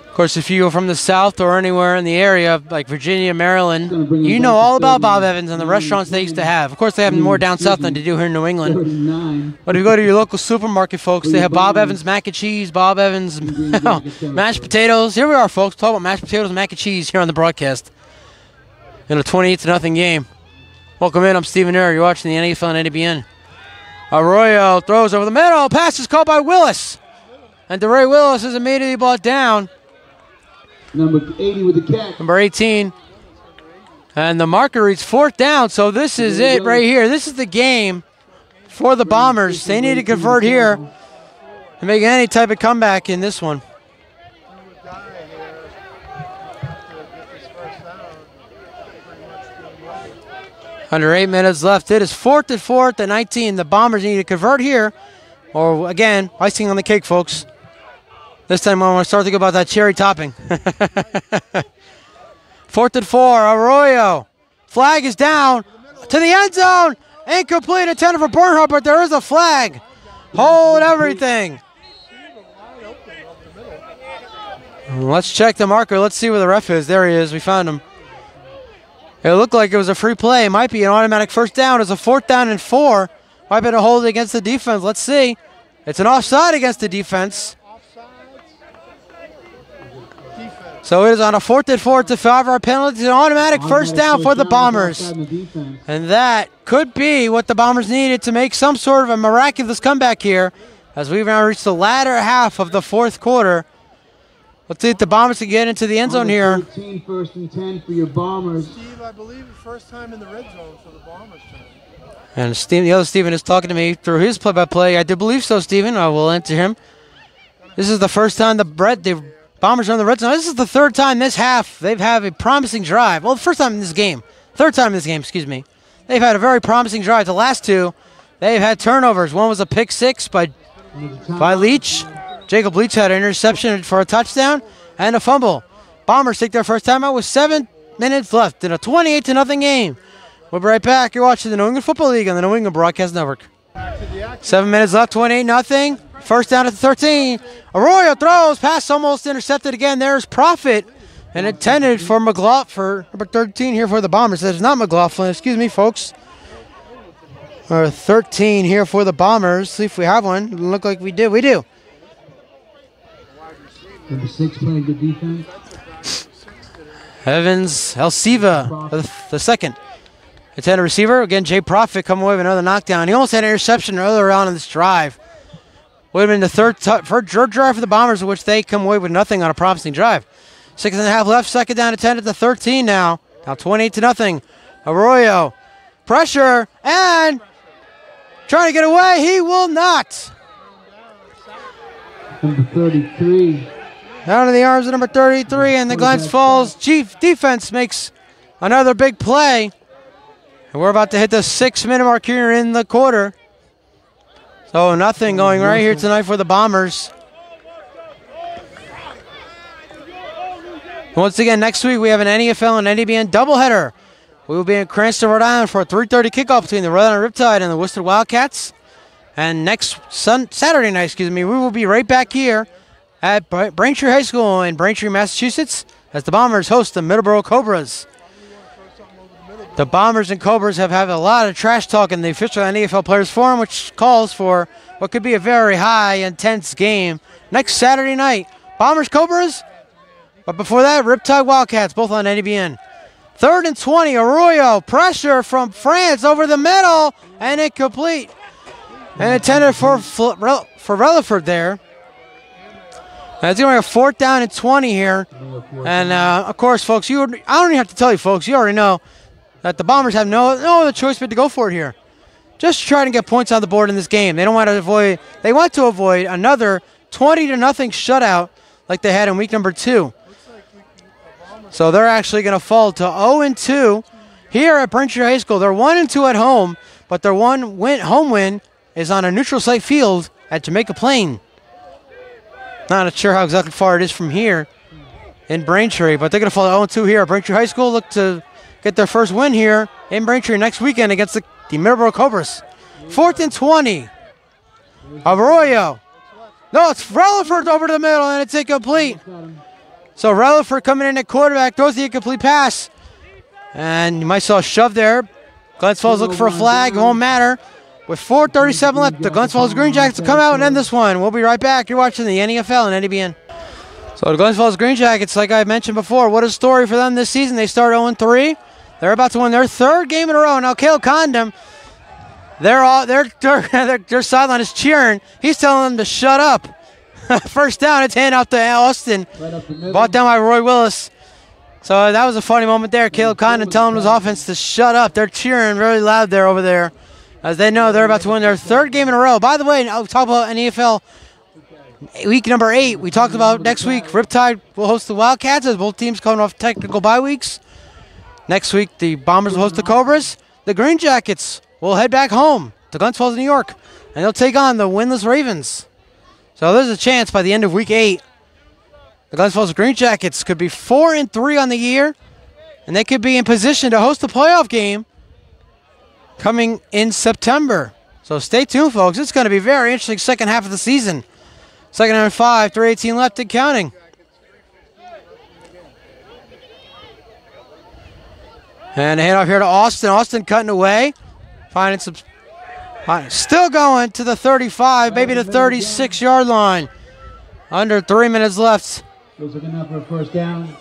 Of course, if you go from the South or anywhere in the area, like Virginia, Maryland, you know all about Bob Evans and the restaurants they used to have. Of course, they have more down south than they do here in New England. But if you go to your local supermarket, folks, they have Bob Evans mac and cheese, Bob Evans mashed potatoes. Here we are, folks, talking about mashed potatoes and mac and cheese here on the broadcast in a 28-0 game. Welcome in. I'm Stephen Eyre. You're watching the NFL and NBN. Arroyo throws over the middle. Pass is called by Willis. And DeRay Willis is immediately brought down. Number 80 with the catch. Number 18. And the marker reads fourth down, so this is it right here. This is the game for the Bombers. They need to convert here and make any type of comeback in this one. Under 8 minutes left. It is 4th and 19. The Bombers need to convert here. Or, again, icing on the cake, folks. This time I want to start thinking about that cherry topping. 4th and 4. Arroyo. Flag is down to the end zone. Incomplete, intended for Bernhardt, but there is a flag. Hold everything. Let's check the marker. Let's see where the ref is. There he is. We found him. It looked like it was a free play. It might be an automatic first down. It's a 4th down and 4. Might be a hold against the defense. Let's see. It's an offside against the defense. So it is on a 4th and 4 to 5-yard penalty. It's an automatic first down for the Bombers. And that could be what the Bombers needed to make some sort of a miraculous comeback here as we've now reached the latter half of the fourth quarter. Let's see if the Bombers can get into the end zone here. 13, 1st and 10 for your Bombers. Steve, I believe the first time in the red zone for the Bombers tonight. And Steve, the other Steven is talking to me through his play-by-play. I do believe so, Steven. I will answer him. This is the first time the Bombers are in the red zone. This is the third time this half they've had a promising drive. Well, the first time in this game. Third time in this game, excuse me. They've had a very promising drive. The last two, they've had turnovers. One was a pick six by Leach. Jacob Leach had an interception for a touchdown and a fumble. Bombers take their first time out with 7 minutes left in a 28-0 game. We'll be right back. You're watching the New England Football League on the New England Broadcast Network. 7 minutes left, 28-0. First down at the 13. Arroyo throws. Pass almost intercepted again. There's Profit. And intended for McLaughlin, for number 13 here for the Bombers. That's not McLaughlin. Excuse me, folks. Or 13 here for the Bombers. See if we have one. Doesn't look like we do. We do. Number 6 playing good defense. Evans Elsiva, the second. Intended receiver. Again, Jay Profit coming away with another knockdown. He almost had an interception earlier on in this drive. Would have been the third drive for the Bombers, in which they come away with nothing on a promising drive. 6.5 left. Second down at 10 at the 13 now. Now 28-0. Arroyo. Pressure. And trying to get away. He will not. Number 33. Down in the arms of number 33, and the Glens Falls Chief defense makes another big play. And we're about to hit the 6-minute mark here in the quarter. So nothing going right here tonight for the Bombers. Once again, next week we have an NFL and NDBN doubleheader. We will be in Cranston, Rhode Island for a 3:30 kickoff between the Rhode Island Riptide and the Worcester Wildcats. And next Saturday night, we will be right back here at Braintree High School in Braintree, Massachusetts, as the Bombers host the Middleborough Cobras. The Bombers and Cobras have had a lot of trash talk in the official NFL Players Forum, which calls for what could be a very high, intense game next Saturday night. Bombers, Cobras, But before that, Riptide Wildcats, both on NDBN. 3rd and 20, Arroyo, pressure from France over the middle, and incomplete. And intended for Relaford there. It's going to be a 4th down and 20 here. And, of course, folks, I don't even have to tell you, folks, you already know that the Bombers have no other choice but to go for it here. Just to try to get points on the board in this game. They want to avoid another 20-0 shutout like they had in week number 2. So they're actually going to fall to 0-2 here at Braintree High School. They're 1-2 at home, but their home win is on a neutral site field at Jamaica Plain. Not sure how exactly far it is from here in Braintree, but they're going to fall to 0-2 here at Braintree High School. Look to get their first win here in Braintree next weekend against the Middleborough Cobras. 4th and 20. Arroyo. No, it's Relaford over to the middle, and it's incomplete. So Relaford coming in at quarterback, throws the incomplete pass. And you might saw a shove there. Glens Falls looking for a flag. It won't matter. With 4:37 left, the Glens Falls Greenjackets will come out and end this one. We'll be right back. You're watching the NFL and NDBN. So the Glens Falls Greenjackets, like I mentioned before, what a story for them this season. They start 0-3. They're about to win their 3rd game in a row. Now, Caleb Condon, their sideline is cheering. He's telling them to shut up. First down, it's hand out to Austin. Brought down by Roy Willis. So that was a funny moment there. Caleb Condon telling his offense to shut up. They're cheering very loud there over there, as they know they're about to win their 3rd game in a row. By the way, I'll talk about NFL week number 8. We talked about next week, Riptide will host the Wildcats as both teams coming off technical bye weeks. Next week, the Bombers will host the Cobras. The Greenjackets will head back home to Glens Falls, New York, and they'll take on the winless Ravens. So there's a chance by the end of week 8, the Glens Falls Greenjackets could be 4-3 on the year, and they could be in position to host the playoff game coming in September. So stay tuned, folks. It's going to be a very interesting second half of the season. 2nd and 5, 3:18 left and counting. And a handoff here to Austin. Austin cutting away. Finding some. Still going to the 35, maybe the 36-yard line. Under 3 minutes left. Looking up for a 1st down.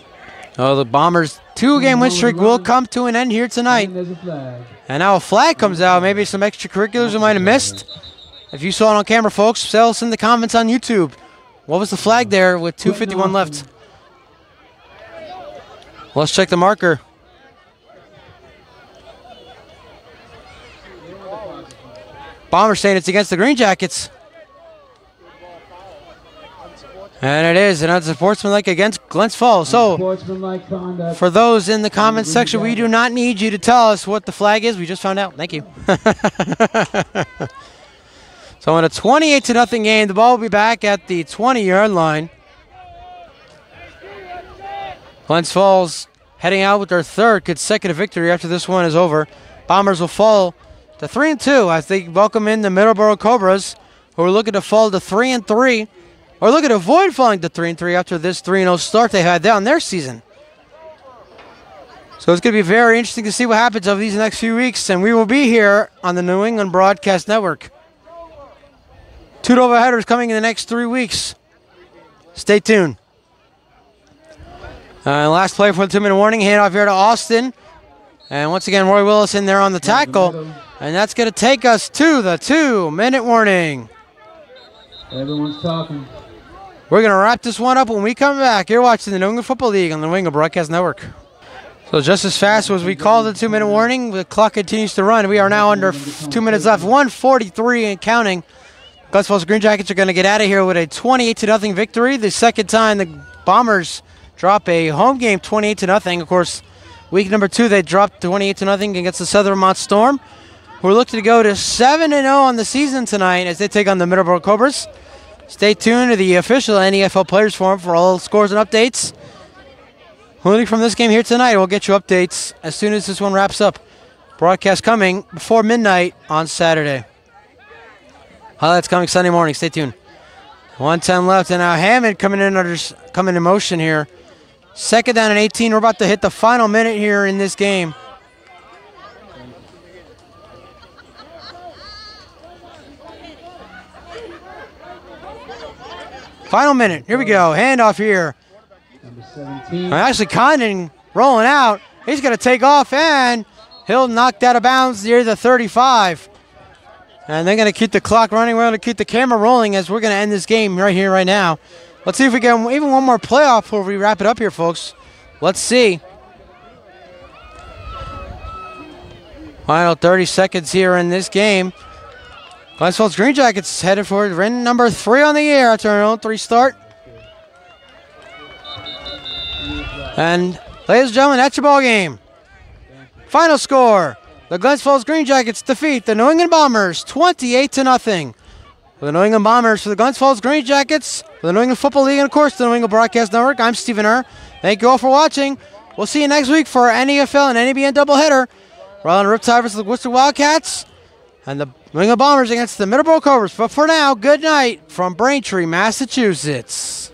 Oh, the Bombers' 2-game win streak will come to an end here tonight. And now a flag comes out. Maybe some extracurriculars we might have missed. If you saw it on camera, folks, tell us in the comments on YouTube. What was the flag there with 2:51 left? Let's check the marker. Bombers saying it's against the Greenjackets. And it is an unsportsmanlike against Glens Falls. So, for those in the comments section, we do not need you to tell us what the flag is. We just found out. Thank you. So, in a 28-0 game, the ball will be back at the 20-yard line. Glens Falls heading out with their 3rd consecutive victory after this one is over. Bombers will fall to 3-2 as they welcome in the Middleborough Cobras, who are looking to fall to 3-3, or looking to avoid falling to 3-3 after this 3-0 start they had on their season. So it's going to be very interesting to see what happens over these next few weeks, and we will be here on the New England Broadcast Network. 2 doubleheaders coming in the next 3 weeks. Stay tuned. Last play for the 2-minute warning. Handoff here to Austin. And once again, Roy Willis in there on the tackle. And that's going to take us to the 2-minute warning. Everyone's talking. We're going to wrap this one up when we come back. You're watching the New England Football League on the New England Broadcast Network. So just as fast as we call the 2-minute warning, the clock continues to run. We are now under 2 minutes left. 1:43 and counting. Glens Falls Greenjackets are going to get out of here with a 28-0 victory. The second time the Bombers drop a home game 28-0. Of course, week number 2 they dropped 28-0 against the Southern Vermont Storm. We're looking to go to 7-0 on the season tonight as they take on the Middleborough Cobras. Stay tuned to the official NFL Players Forum for all scores and updates. Including from this game here tonight, we'll get you updates as soon as this one wraps up. Broadcast coming before midnight on Saturday. Highlights coming Sunday morning. Stay tuned. 1:10 left, and now Hammond coming in motion here. 2nd down and 18. We're about to hit the final minute here in this game. Final minute. Here we go. Handoff here. Number 17. Actually, Condon rolling out. He's going to take off, and he'll knock that out of bounds near the 35. And they're going to keep the clock running. We're going to keep the camera rolling as we're going to end this game right here, right now. Let's see if we get even one more playoff before we wrap it up here, folks. Let's see. Final 30 seconds here in this game. Glens Falls Greenjackets headed for win number 3 on the year after an 0-3 start. And, ladies and gentlemen, that's your ball game. Final score. The Glens Falls Greenjackets defeat the New England Bombers 28-0. For the New England Bombers, for the Glens Falls Greenjackets, for the New England Football League, and of course the New England Broadcast Network, I'm Stephen Err. Thank you all for watching. We'll see you next week for our NFL and NABN doubleheader. Rhode Riptide versus the Worcester Wildcats, and the New England Bombers against the Middleborough Cobras. But for now, good night from Braintree, Massachusetts.